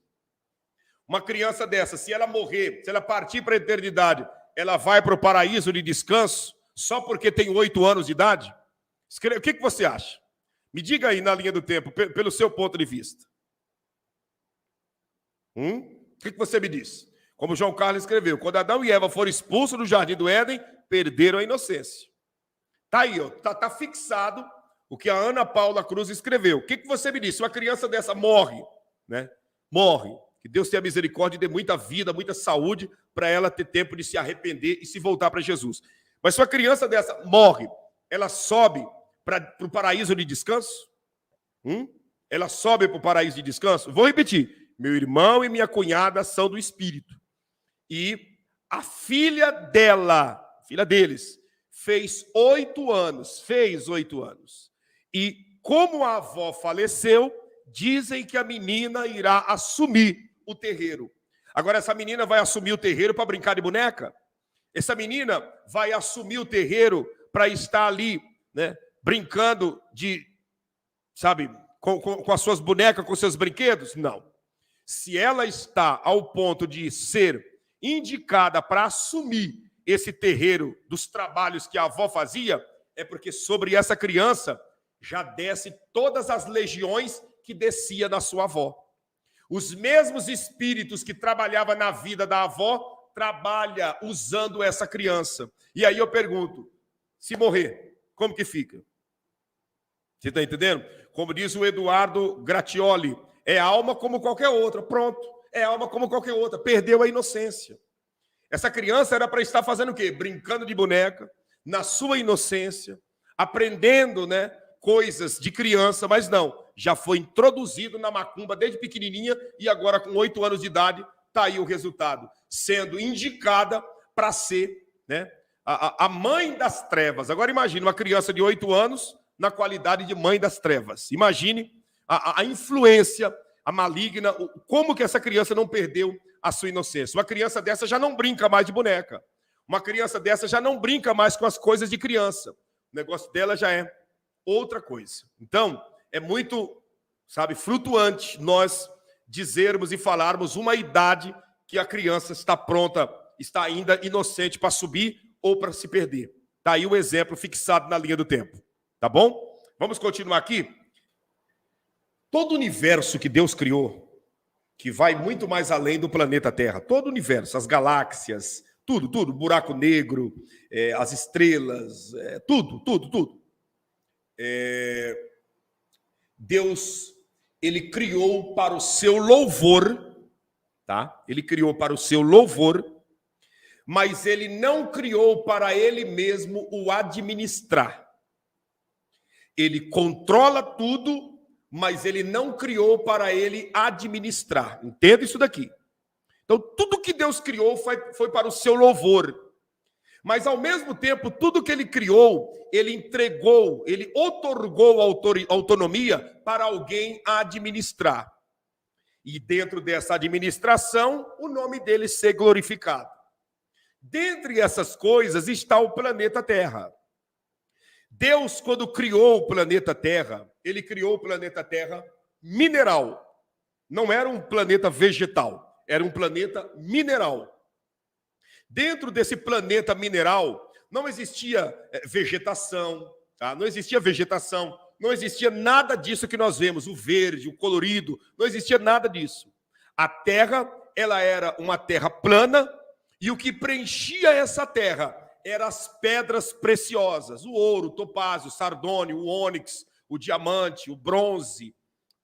Uma criança dessa, se ela morrer, se ela partir para a eternidade, ela vai para o paraíso de descanso só porque tem 8 anos de idade? O que você acha? Me diga aí na linha do tempo, pelo seu ponto de vista. O que você me diz? Como João Carlos escreveu, quando Adão e Eva foram expulsos do jardim do Éden, perderam a inocência. Está aí, está fixado o que a Ana Paula Cruz escreveu. O que você me diz? Se uma criança dessa morre, né? Morre. Que Deus tenha misericórdia e dê muita vida, muita saúde para ela ter tempo de se arrepender e se voltar para Jesus. Mas se uma criança dessa morre, ela sobe para o paraíso de descanso? Ela sobe para o paraíso de descanso? Vou repetir. Meu irmão e minha cunhada são do Espírito. E a filha deles, fez 8 anos. E como a avó faleceu, dizem que a menina irá assumir o terreiro. Agora, essa menina vai assumir o terreiro para brincar de boneca? Essa menina vai assumir o terreiro para estar ali, né, brincando de, sabe, com as suas bonecas, com seus brinquedos? Não. Se ela está ao ponto de ser indicada para assumir esse terreiro dos trabalhos que a avó fazia, é porque sobre essa criança já desce todas as legiões que descia da sua avó. Os mesmos espíritos que trabalhavam na vida da avó, trabalha usando essa criança. E aí eu pergunto, se morrer, como que fica? Você está entendendo? Como diz o Eduardo Gratioli, é alma como qualquer outra, pronto. É alma como qualquer outra, perdeu a inocência. Essa criança era para estar fazendo o quê? Brincando de boneca, na sua inocência, aprendendo, né, coisas de criança, mas não. Já foi introduzido na macumba desde pequenininha e agora com 8 anos de idade, está aí o resultado. Sendo indicada para ser, né, a mãe das trevas. Agora imagine uma criança de 8 anos na qualidade de mãe das trevas. Imagine a influência, a maligna, como que essa criança não perdeu a sua inocência. Uma criança dessa já não brinca mais de boneca. Uma criança dessa já não brinca mais com as coisas de criança. O negócio dela já é outra coisa. Então, é muito, flutuante nós dizermos e falarmos uma idade que a criança está pronta, está ainda inocente para subir ou para se perder. Está aí o exemplo fixado na linha do tempo. Tá bom? Vamos continuar aqui. Todo o universo que Deus criou, que vai muito mais além do planeta Terra, todo o universo, as galáxias, tudo, buraco negro, as estrelas, tudo. Deus, ele criou para o seu louvor, tá? Ele criou para o seu louvor, mas ele não criou para ele mesmo o administrar. Ele controla tudo, mas ele não criou para ele administrar. Entenda isso daqui. Então, tudo que Deus criou foi para o seu louvor. Mas, ao mesmo tempo, tudo que ele criou, ele entregou, ele outorgou autonomia para alguém administrar. E dentro dessa administração, o nome dele ser glorificado. Dentre essas coisas está o planeta Terra. Deus, quando criou o planeta Terra, ele criou o planeta Terra mineral. Não era um planeta vegetal. Era um planeta mineral. Dentro desse planeta mineral, não existia vegetação, tá? Não existia vegetação, não existia nada disso que nós vemos, o verde, o colorido, não existia nada disso. A Terra, ela era uma terra plana, e o que preenchia essa terra eram as pedras preciosas, o ouro, o topázio, o sardônio, o ônix, o diamante, o bronze,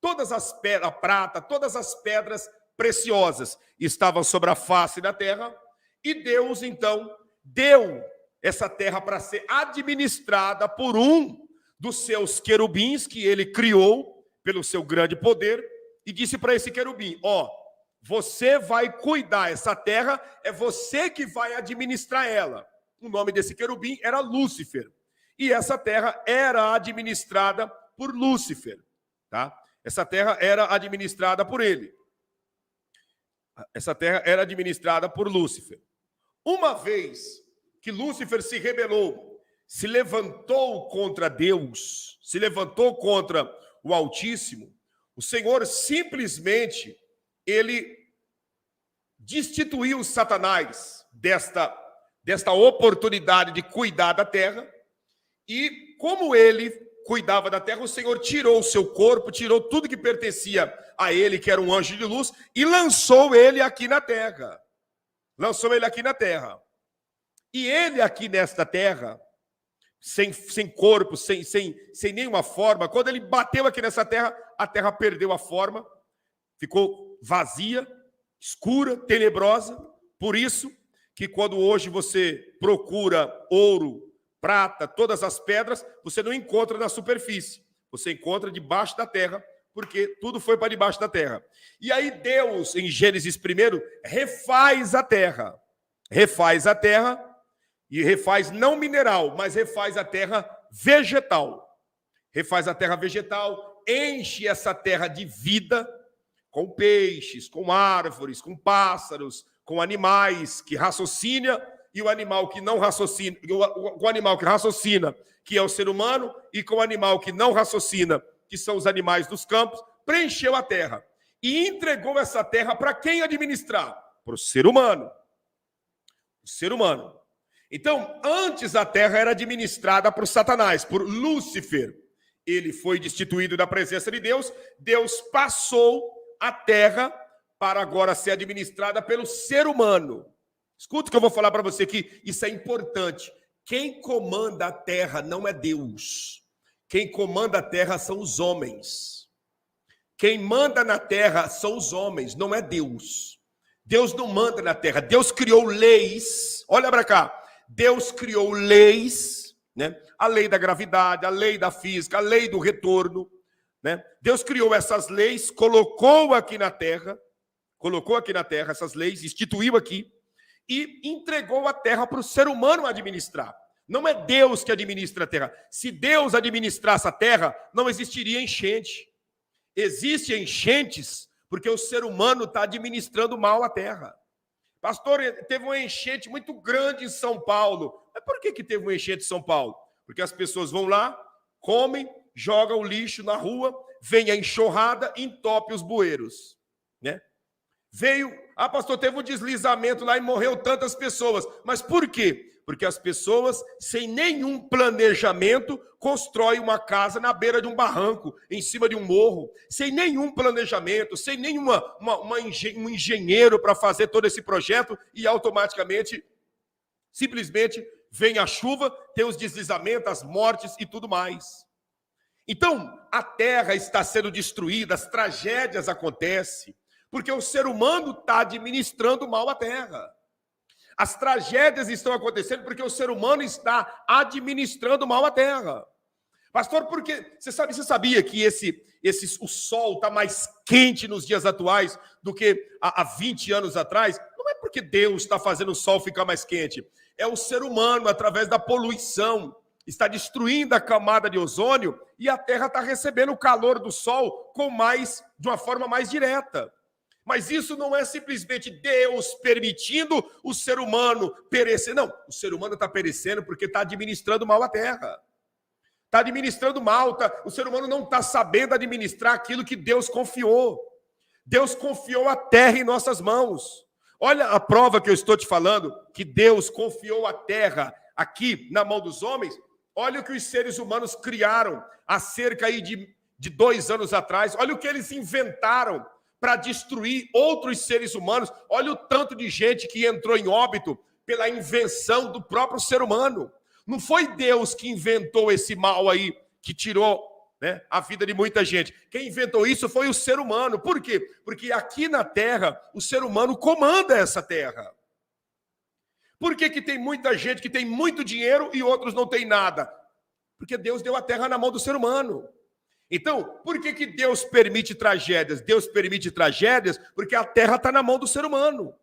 todas as pedras, a prata, todas as pedras preciosas estavam sobre a face da terra, e Deus, então, deu essa terra para ser administrada por um dos seus querubins, que ele criou pelo seu grande poder, e disse para esse querubim, você vai cuidar essa terra, é você que vai administrar ela. O nome desse querubim era Lúcifer, e essa terra era administrada por Lúcifer, tá? Essa terra era administrada por ele. Essa terra era administrada por Lúcifer. Uma vez que Lúcifer se rebelou, se levantou contra Deus, se levantou contra o Altíssimo, o Senhor simplesmente, ele destituiu Satanás desta oportunidade de cuidar da terra, e como ele cuidava da terra, o Senhor tirou o seu corpo, tirou tudo que pertencia a ele, que era um anjo de luz, e lançou ele aqui na terra. Lançou ele aqui na terra. E ele aqui nesta terra, sem corpo, sem nenhuma forma, quando ele bateu aqui nessa terra, a terra perdeu a forma, ficou vazia, escura, tenebrosa. Por isso que quando hoje você procura ouro, prata, todas as pedras, você não encontra na superfície. Você encontra debaixo da terra, porque tudo foi para debaixo da terra. E aí Deus, em Gênesis 1, refaz a terra. Refaz a terra, e refaz não mineral, mas refaz a terra vegetal. Refaz a terra vegetal, enche essa terra de vida, com peixes, com árvores, com pássaros, com animais que raciocinam, e o animal que não raciocina, o animal que raciocina, que é o ser humano, e com o animal que não raciocina, que são os animais dos campos, preencheu a terra e entregou essa terra para quem administrar? Para o ser humano. O ser humano. Então, antes a terra era administrada por Satanás, por Lúcifer. Ele foi destituído da presença de Deus. Deus passou a terra para agora ser administrada pelo ser humano. Escuta o que eu vou falar para você aqui, isso é importante. Quem comanda a terra não é Deus. Quem comanda a terra são os homens. Quem manda na terra são os homens, não é Deus. Deus não manda na terra. Deus criou leis. Olha para cá. Deus criou leis, né? A lei da gravidade, a lei da física, a lei do retorno, né? Deus criou essas leis, colocou aqui na terra essas leis, instituiu aqui e entregou a terra para o ser humano administrar. Não é Deus que administra a terra. Se Deus administrasse a terra, não existiria enchente. Existem enchentes porque o ser humano está administrando mal a terra. Pastor, teve uma enchente muito grande em São Paulo. Mas por que teve uma enchente em São Paulo? Porque as pessoas vão lá, comem, jogam o lixo na rua, vem a enxurrada e entope os bueiros, né? Pastor, teve um deslizamento lá e morreu tantas pessoas. Mas por quê? Porque as pessoas, sem nenhum planejamento, constroem uma casa na beira de um barranco, em cima de um morro, sem nenhum planejamento, sem um engenheiro para fazer todo esse projeto, e automaticamente, simplesmente, vem a chuva, tem os deslizamentos, as mortes e tudo mais. Então, a terra está sendo destruída, as tragédias acontecem, porque o ser humano está administrando mal a terra. As tragédias estão acontecendo porque o ser humano está administrando mal a terra. Pastor, porque você sabia que o sol está mais quente nos dias atuais do que há 20 anos atrás? Não é porque Deus está fazendo o sol ficar mais quente. É o ser humano, através da poluição, está destruindo a camada de ozônio e a terra está recebendo o calor do sol de uma forma mais direta. Mas isso não é simplesmente Deus permitindo o ser humano perecer. Não, o ser humano está perecendo porque está administrando mal a terra. Está administrando mal, o ser humano não está sabendo administrar aquilo que Deus confiou. Deus confiou a terra em nossas mãos. Olha a prova que eu estou te falando, que Deus confiou a terra aqui na mão dos homens. Olha o que os seres humanos criaram há cerca aí de 2 anos atrás. Olha o que eles inventaram para destruir outros seres humanos. Olha o tanto de gente que entrou em óbito pela invenção do próprio ser humano. Não foi Deus que inventou esse mal aí, que tirou, né, a vida de muita gente. Quem inventou isso foi o ser humano. Por quê? Porque aqui na terra, o ser humano comanda essa terra. Por que tem muita gente que tem muito dinheiro e outros não têm nada? Porque Deus deu a terra na mão do ser humano. Então, por que Deus permite tragédias? Deus permite tragédias porque a terra está na mão do ser humano.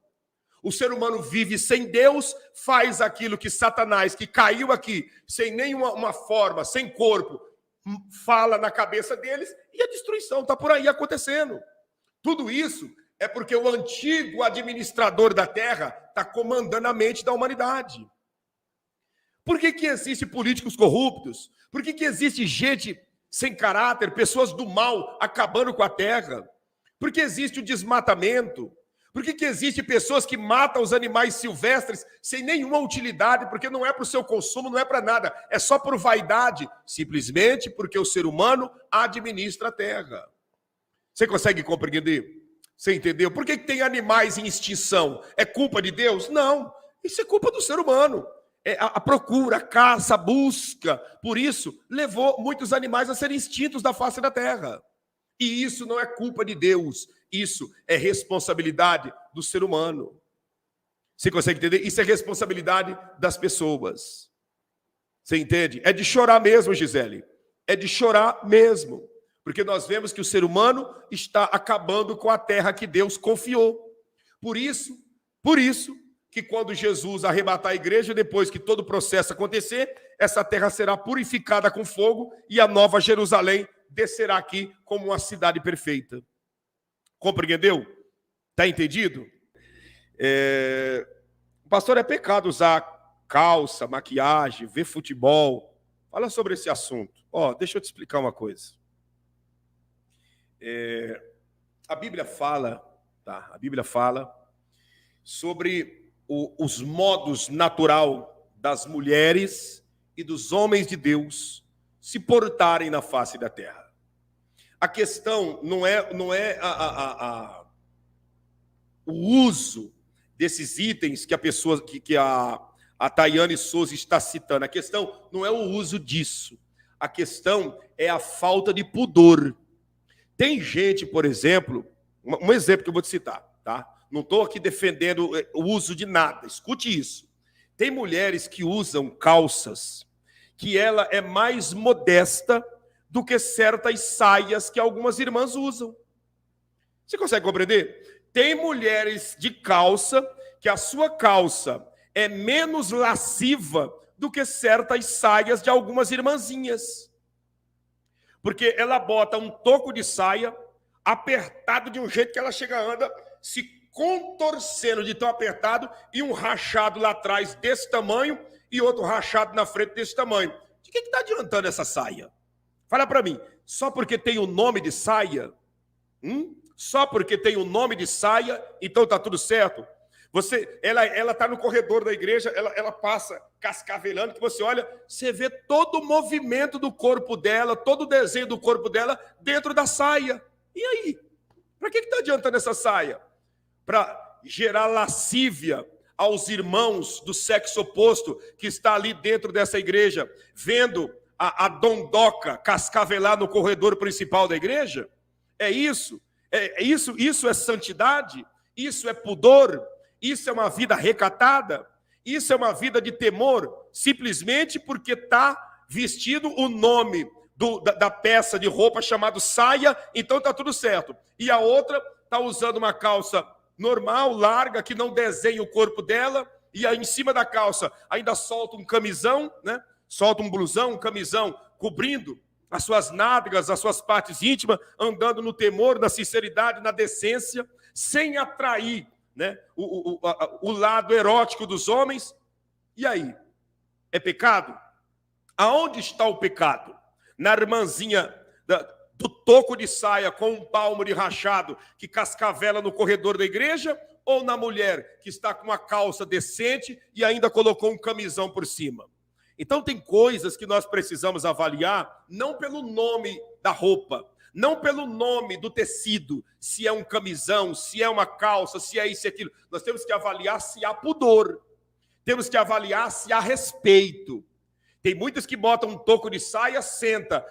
O ser humano vive sem Deus, faz aquilo que Satanás, que caiu aqui, sem nenhuma forma, sem corpo, fala na cabeça deles, e a destruição está por aí acontecendo. Tudo isso é porque o antigo administrador da terra está comandando a mente da humanidade. Por que existe políticos corruptos? Por que existe gente sem caráter, pessoas do mal acabando com a terra? Por que existe o desmatamento? Por que existe pessoas que matam os animais silvestres sem nenhuma utilidade, porque não é para o seu consumo, não é para nada, é só por vaidade, simplesmente porque o ser humano administra a terra. Você consegue compreender? Você entendeu? Por que tem animais em extinção? É culpa de Deus? Não, isso é culpa do ser humano. É a procura, a caça, a busca. Por isso, levou muitos animais a serem extintos da face da terra. E isso não é culpa de Deus. Isso é responsabilidade do ser humano. Você consegue entender? Isso é responsabilidade das pessoas. Você entende? É de chorar mesmo, Gisele. É de chorar mesmo. Porque nós vemos que o ser humano está acabando com a terra que Deus confiou. Por isso que quando Jesus arrebatar a igreja, depois que todo o processo acontecer, essa terra será purificada com fogo e a nova Jerusalém descerá aqui como uma cidade perfeita. Compreendeu? Está entendido? Pastor, é pecado usar calça, maquiagem, ver futebol. Fala sobre esse assunto. Deixa eu te explicar uma coisa. A Bíblia fala, tá? A Bíblia fala sobre os modos natural das mulheres e dos homens de Deus se portarem na face da terra. A questão não é o uso desses itens que a Tayane Souza está citando. A questão não é o uso disso. A questão é a falta de pudor. Tem gente, por exemplo, um exemplo que eu vou te citar, tá? Não estou aqui defendendo o uso de nada, escute isso. Tem mulheres que usam calças que ela é mais modesta do que certas saias que algumas irmãs usam. Você consegue compreender? Tem mulheres de calça que a sua calça é menos lasciva do que certas saias de algumas irmãzinhas. Porque ela bota um toco de saia apertado de um jeito que ela anda, se contorcendo de tão apertado, e um rachado lá atrás desse tamanho e outro rachado na frente desse tamanho. De que está adiantando essa saia? Fala para mim, só porque tem o nome de saia? Só porque tem o nome de saia, então está tudo certo? Ela está no corredor da igreja, ela passa cascavelando, que você olha, você vê todo o movimento do corpo dela, todo o desenho do corpo dela dentro da saia. E aí? Para que está adiantando essa saia? Para gerar lascívia aos irmãos do sexo oposto que está ali dentro dessa igreja, vendo a dondoca cascavelar no corredor principal da igreja? É isso? Isso é santidade? Isso é pudor? Isso é uma vida recatada? Isso é uma vida de temor? Simplesmente porque está vestido o nome da peça de roupa chamado saia, então está tudo certo. E a outra está usando uma calça normal, larga, que não desenha o corpo dela, e aí em cima da calça ainda solta um camisão, né? Solta um blusão, um camisão, cobrindo as suas nádegas, as suas partes íntimas, andando no temor, na sinceridade, na decência, sem atrair, né, o lado erótico dos homens. E aí? É pecado? Aonde está o pecado? Na irmãzinha do toco de saia com um palmo de rachado que cascavela no corredor da igreja, ou na mulher que está com uma calça decente e ainda colocou um camisão por cima? Então tem coisas que nós precisamos avaliar, não pelo nome da roupa, não pelo nome do tecido, se é um camisão, se é uma calça, se é isso e aquilo. Nós temos que avaliar se há pudor, temos que avaliar se há respeito. Tem muitos que botam um toco de saia, senta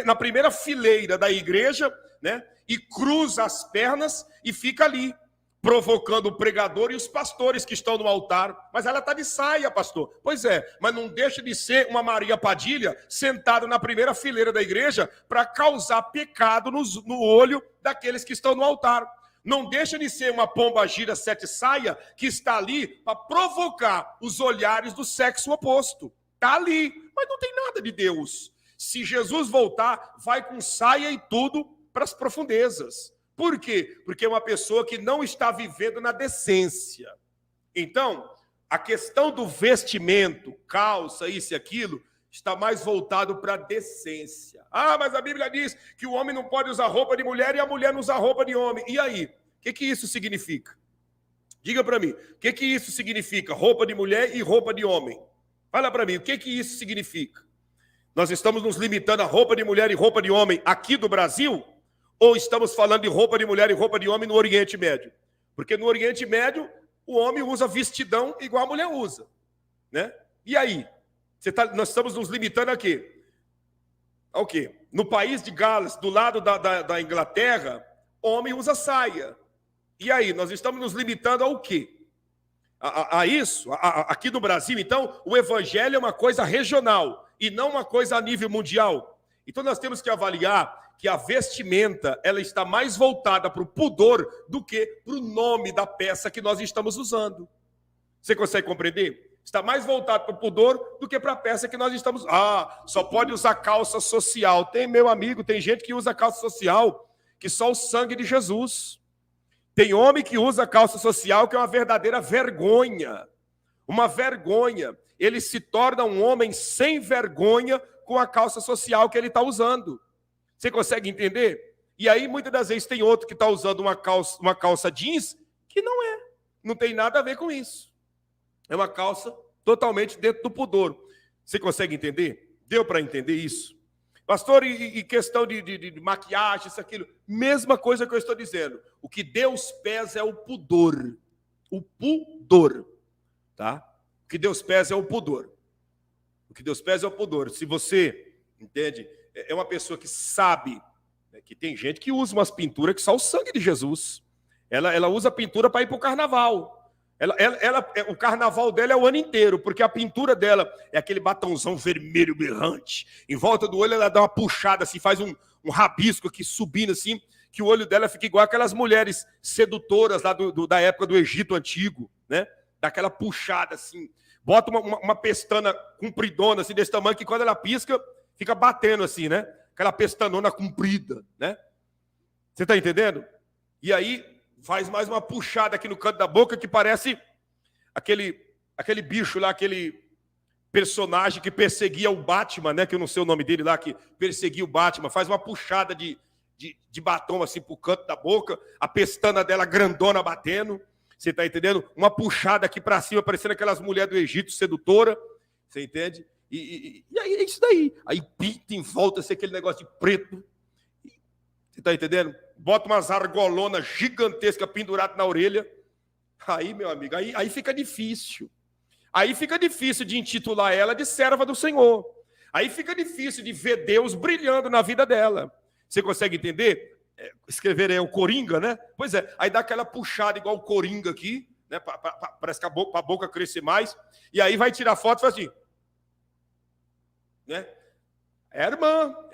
na primeira fileira da igreja, né, e cruza as pernas e fica ali, provocando o pregador e os pastores que estão no altar. Mas ela está de saia, pastor. Pois é, mas não deixa de ser uma Maria Padilha sentada na primeira fileira da igreja para causar pecado no olho daqueles que estão no altar. Não deixa de ser uma pomba gira sete saia que está ali para provocar os olhares do sexo oposto. Está ali, mas não tem nada de Deus. Se Jesus voltar, vai com saia e tudo para as profundezas. Por quê? Porque é uma pessoa que não está vivendo na decência. Então, a questão do vestimento, calça, isso e aquilo, está mais voltado para a decência. Ah, mas a Bíblia diz que o homem não pode usar roupa de mulher e a mulher não usa roupa de homem. E aí? O que isso significa? Diga para mim, o que isso significa? Roupa de mulher e roupa de homem. Fala para mim, o que isso significa? Nós estamos nos limitando a roupa de mulher e roupa de homem aqui do Brasil? Ou estamos falando de roupa de mulher e roupa de homem no Oriente Médio? Porque no Oriente Médio, o homem usa vestidão igual a mulher usa, né? E aí? Nós estamos nos limitando a quê? Ao quê? No país de Gales, do lado da Inglaterra, homem usa saia. E aí? Nós estamos nos limitando ao quê? A isso? Aqui no Brasil, então, o evangelho é uma coisa regional e não uma coisa a nível mundial. Então, nós temos que avaliar que a vestimenta ela está mais voltada para o pudor do que para o nome da peça que nós estamos usando. Você consegue compreender? Está mais voltado para o pudor do que para a peça que nós estamos... Ah, só pode usar calça social. Tem, meu amigo, tem gente que usa calça social que só o sangue de Jesus. Tem homem que usa calça social que é uma verdadeira vergonha. Uma vergonha. Ele se torna um homem sem vergonha com a calça social que ele está usando. Você consegue entender? E aí, muitas das vezes, tem outro que está usando uma calça jeans que não tem nada a ver com isso. É uma calça totalmente dentro do pudor. Você consegue entender? Deu para entender isso? Pastor, e questão de maquiagem, isso, aquilo, mesma coisa que eu estou dizendo. O que Deus pesa é o pudor. O pudor. Tá? O que Deus pesa é o pudor. O que Deus pesa é o pudor. Se você, entende, é uma pessoa que sabe, né, que tem gente que usa umas pinturas que só o sangue de Jesus. Ela usa pintura para ir para o carnaval. O carnaval dela é o ano inteiro, porque a pintura dela é aquele batonzão vermelho berrante. Em volta do olho ela dá uma puxada, assim, faz um rabisco aqui subindo assim, que o olho dela fica igual aquelas mulheres sedutoras lá da época do Egito Antigo, né? Daquela puxada assim. Bota uma pestana compridona assim, desse tamanho, que quando ela pisca, fica batendo assim, né? Aquela pestanona comprida, né? Você está entendendo? E aí faz mais uma puxada aqui no canto da boca que parece aquele bicho lá, aquele personagem que perseguia o Batman, né? Que eu não sei o nome dele lá, que perseguia o Batman. Faz uma puxada de batom assim pro canto da boca, a pestana dela grandona batendo. Você tá entendendo? Uma puxada aqui para cima, parecendo aquelas mulheres do Egito sedutora. Você entende? E aí é isso daí. Aí pinta em volta assim, aquele negócio de preto. Você tá entendendo? Bota umas argolonas gigantescas penduradas na orelha. Aí, meu amigo, aí fica difícil. Aí fica difícil de intitular ela de serva do Senhor. Aí fica difícil de ver Deus brilhando na vida dela. Você consegue entender? Escrever é o Coringa, né? Pois é, aí dá aquela puxada igual o Coringa aqui, né? Parece que a boca cresce mais. E aí vai tirar foto e faz assim. Né? É a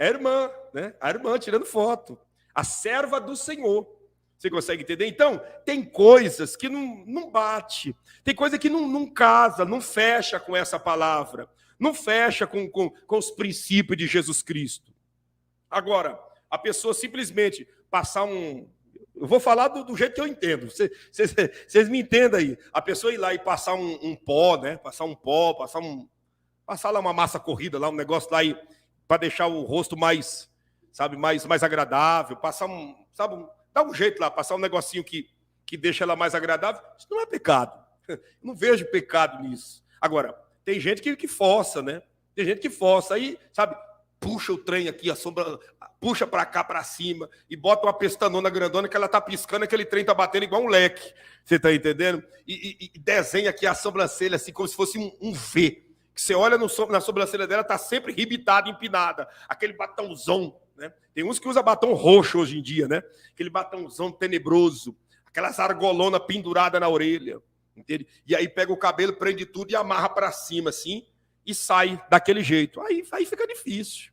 irmã, né? A irmã tirando foto. A serva do Senhor. Você consegue entender? Então, tem coisas que não bate. Tem coisa que não casa, não fecha com essa palavra. Não fecha com os princípios de Jesus Cristo. Agora, a pessoa simplesmente passar um... Eu vou falar do jeito que eu entendo. Vocês me entendam aí. A pessoa ir lá e passar um pó, né? Passar um pó, passar lá uma massa corrida, lá um negócio lá para deixar o rosto mais, sabe, mais agradável. Passar dá um jeito lá, passar um negocinho que deixa ela mais agradável. Isso não é pecado. Eu não vejo pecado nisso. Agora, tem gente que força, né? Tem gente que força. Aí, sabe, puxa o trem aqui, a sombra, puxa para cá, para cima, e bota uma pestanona grandona que ela tá piscando, aquele trem tá batendo igual um leque. Você tá entendendo? E desenha aqui a sobrancelha assim, como se fosse um V. Que você olha na sobrancelha dela, tá sempre ribitada, empinada. Aquele batomzão. Né? Tem uns que usam batom roxo hoje em dia, né? Aquele batomzão tenebroso, aquelas argolonas penduradas na orelha, entende? E aí pega o cabelo, prende tudo e amarra para cima assim e sai daquele jeito. Aí fica difícil.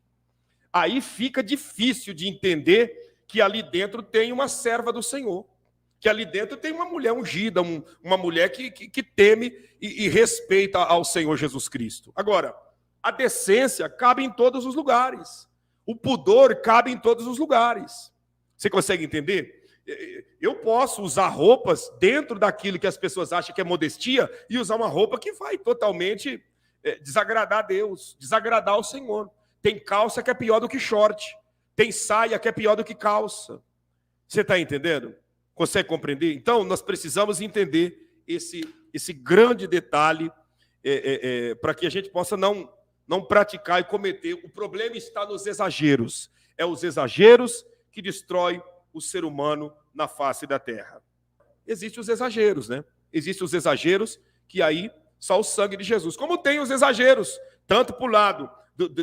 Aí fica difícil de entender que ali dentro tem uma serva do Senhor, que ali dentro tem uma mulher ungida, uma mulher que teme e respeita ao Senhor Jesus Cristo. Agora, a decência cabe em todos os lugares. O pudor cabe em todos os lugares. Você consegue entender? Eu posso usar roupas dentro daquilo que as pessoas acham que é modestia e usar uma roupa que vai totalmente desagradar a Deus, desagradar ao Senhor. Tem calça que é pior do que short. Tem saia que é pior do que calça. Você está entendendo? Consegue compreender? Então, nós precisamos entender esse grande detalhe para que a gente possa não praticar e cometer. O problema está nos exageros. É os exageros que destrói o ser humano na face da terra. Existem os exageros, né? Existem os exageros que aí só o sangue de Jesus. Como tem os exageros, tanto para o lado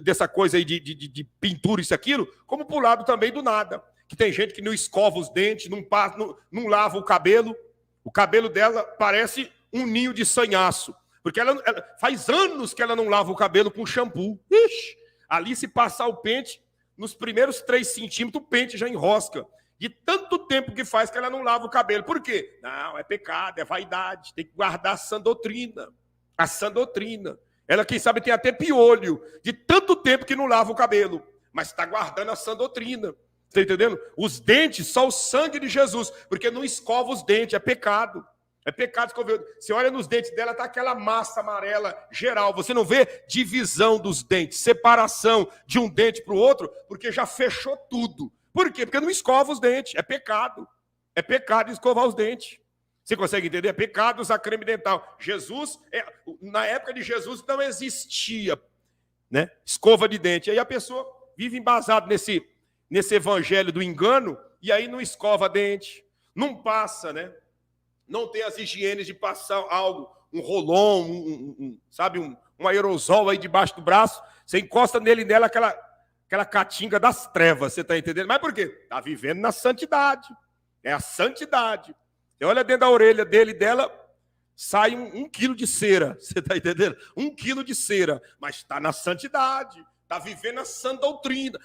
dessa coisa aí de pintura, isso e aquilo, como para o lado também do nada. Que tem gente que não escova os dentes, não lava o cabelo dela parece um ninho de sanhaço. Porque ela faz anos que ela não lava o cabelo com shampoo. Ixi, ali se passar o pente, nos primeiros 3 centímetros, o pente já enrosca. De tanto tempo que faz que ela não lava o cabelo. Por quê? Não, é pecado, é vaidade. Tem que guardar a sã doutrina. A sã doutrina. Ela, quem sabe, tem até piolho. De tanto tempo que não lava o cabelo. Mas está guardando a sã doutrina. Está entendendo? Os dentes, só o sangue de Jesus. Porque não escova os dentes, é pecado. É pecado escover. Você olha nos dentes dela, está aquela massa amarela geral. Você não vê divisão dos dentes, separação de um dente para o outro, porque já fechou tudo. Por quê? Porque não escova os dentes. É pecado. É pecado escovar os dentes. Você consegue entender? É pecado usar creme dental. Na época de Jesus não existia, né, escova de dente. Aí a pessoa vive embasada nesse evangelho do engano e aí não escova dente, não passa, né? Não tem as higienes de passar algo, um rolon, sabe, um aerosol aí debaixo do braço, você encosta nele e nela aquela catinga das trevas, você está entendendo? Mas por quê? Está vivendo na santidade, é a santidade. Você olha dentro da orelha dele e dela, sai um quilo de cera, você está entendendo? 1 quilo de cera, mas está na santidade, está vivendo a sã doutrina,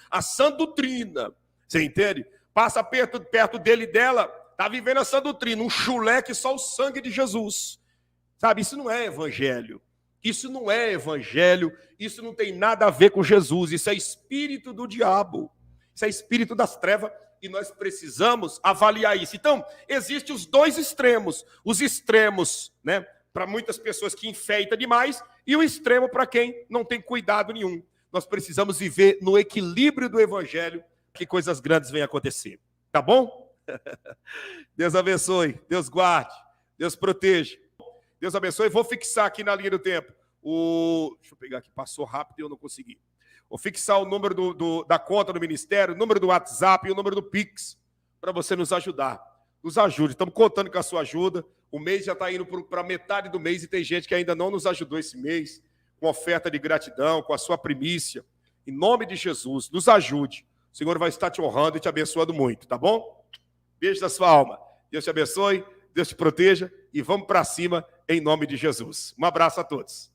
você entende? Passa perto dele e dela, está vivendo essa doutrina, um chulé que só o sangue de Jesus. Sabe, isso não é evangelho. Isso não é evangelho, isso não tem nada a ver com Jesus. Isso é espírito do diabo. Isso é espírito das trevas E nós precisamos avaliar isso. Então, existem os dois extremos. Os extremos, né, para muitas pessoas que enfeita demais, e o extremo para quem não tem cuidado nenhum. Nós precisamos viver no equilíbrio do evangelho, que coisas grandes venham acontecer. Tá bom? Deus abençoe, Deus guarde, Deus proteja. Deus abençoe. Vou fixar aqui na linha do tempo. Deixa eu pegar aqui, passou rápido e eu não consegui. Vou fixar o número da conta do ministério, o número do WhatsApp e o número do Pix, para você nos ajudar. Nos ajude. Estamos contando com a sua ajuda. O mês já está indo para metade do mês e tem gente que ainda não nos ajudou esse mês, com oferta de gratidão, com a sua primícia. Em nome de Jesus, nos ajude. O Senhor vai estar te honrando e te abençoando muito, tá bom? Beijo da sua alma. Deus te abençoe, Deus te proteja e vamos para cima em nome de Jesus. Um abraço a todos.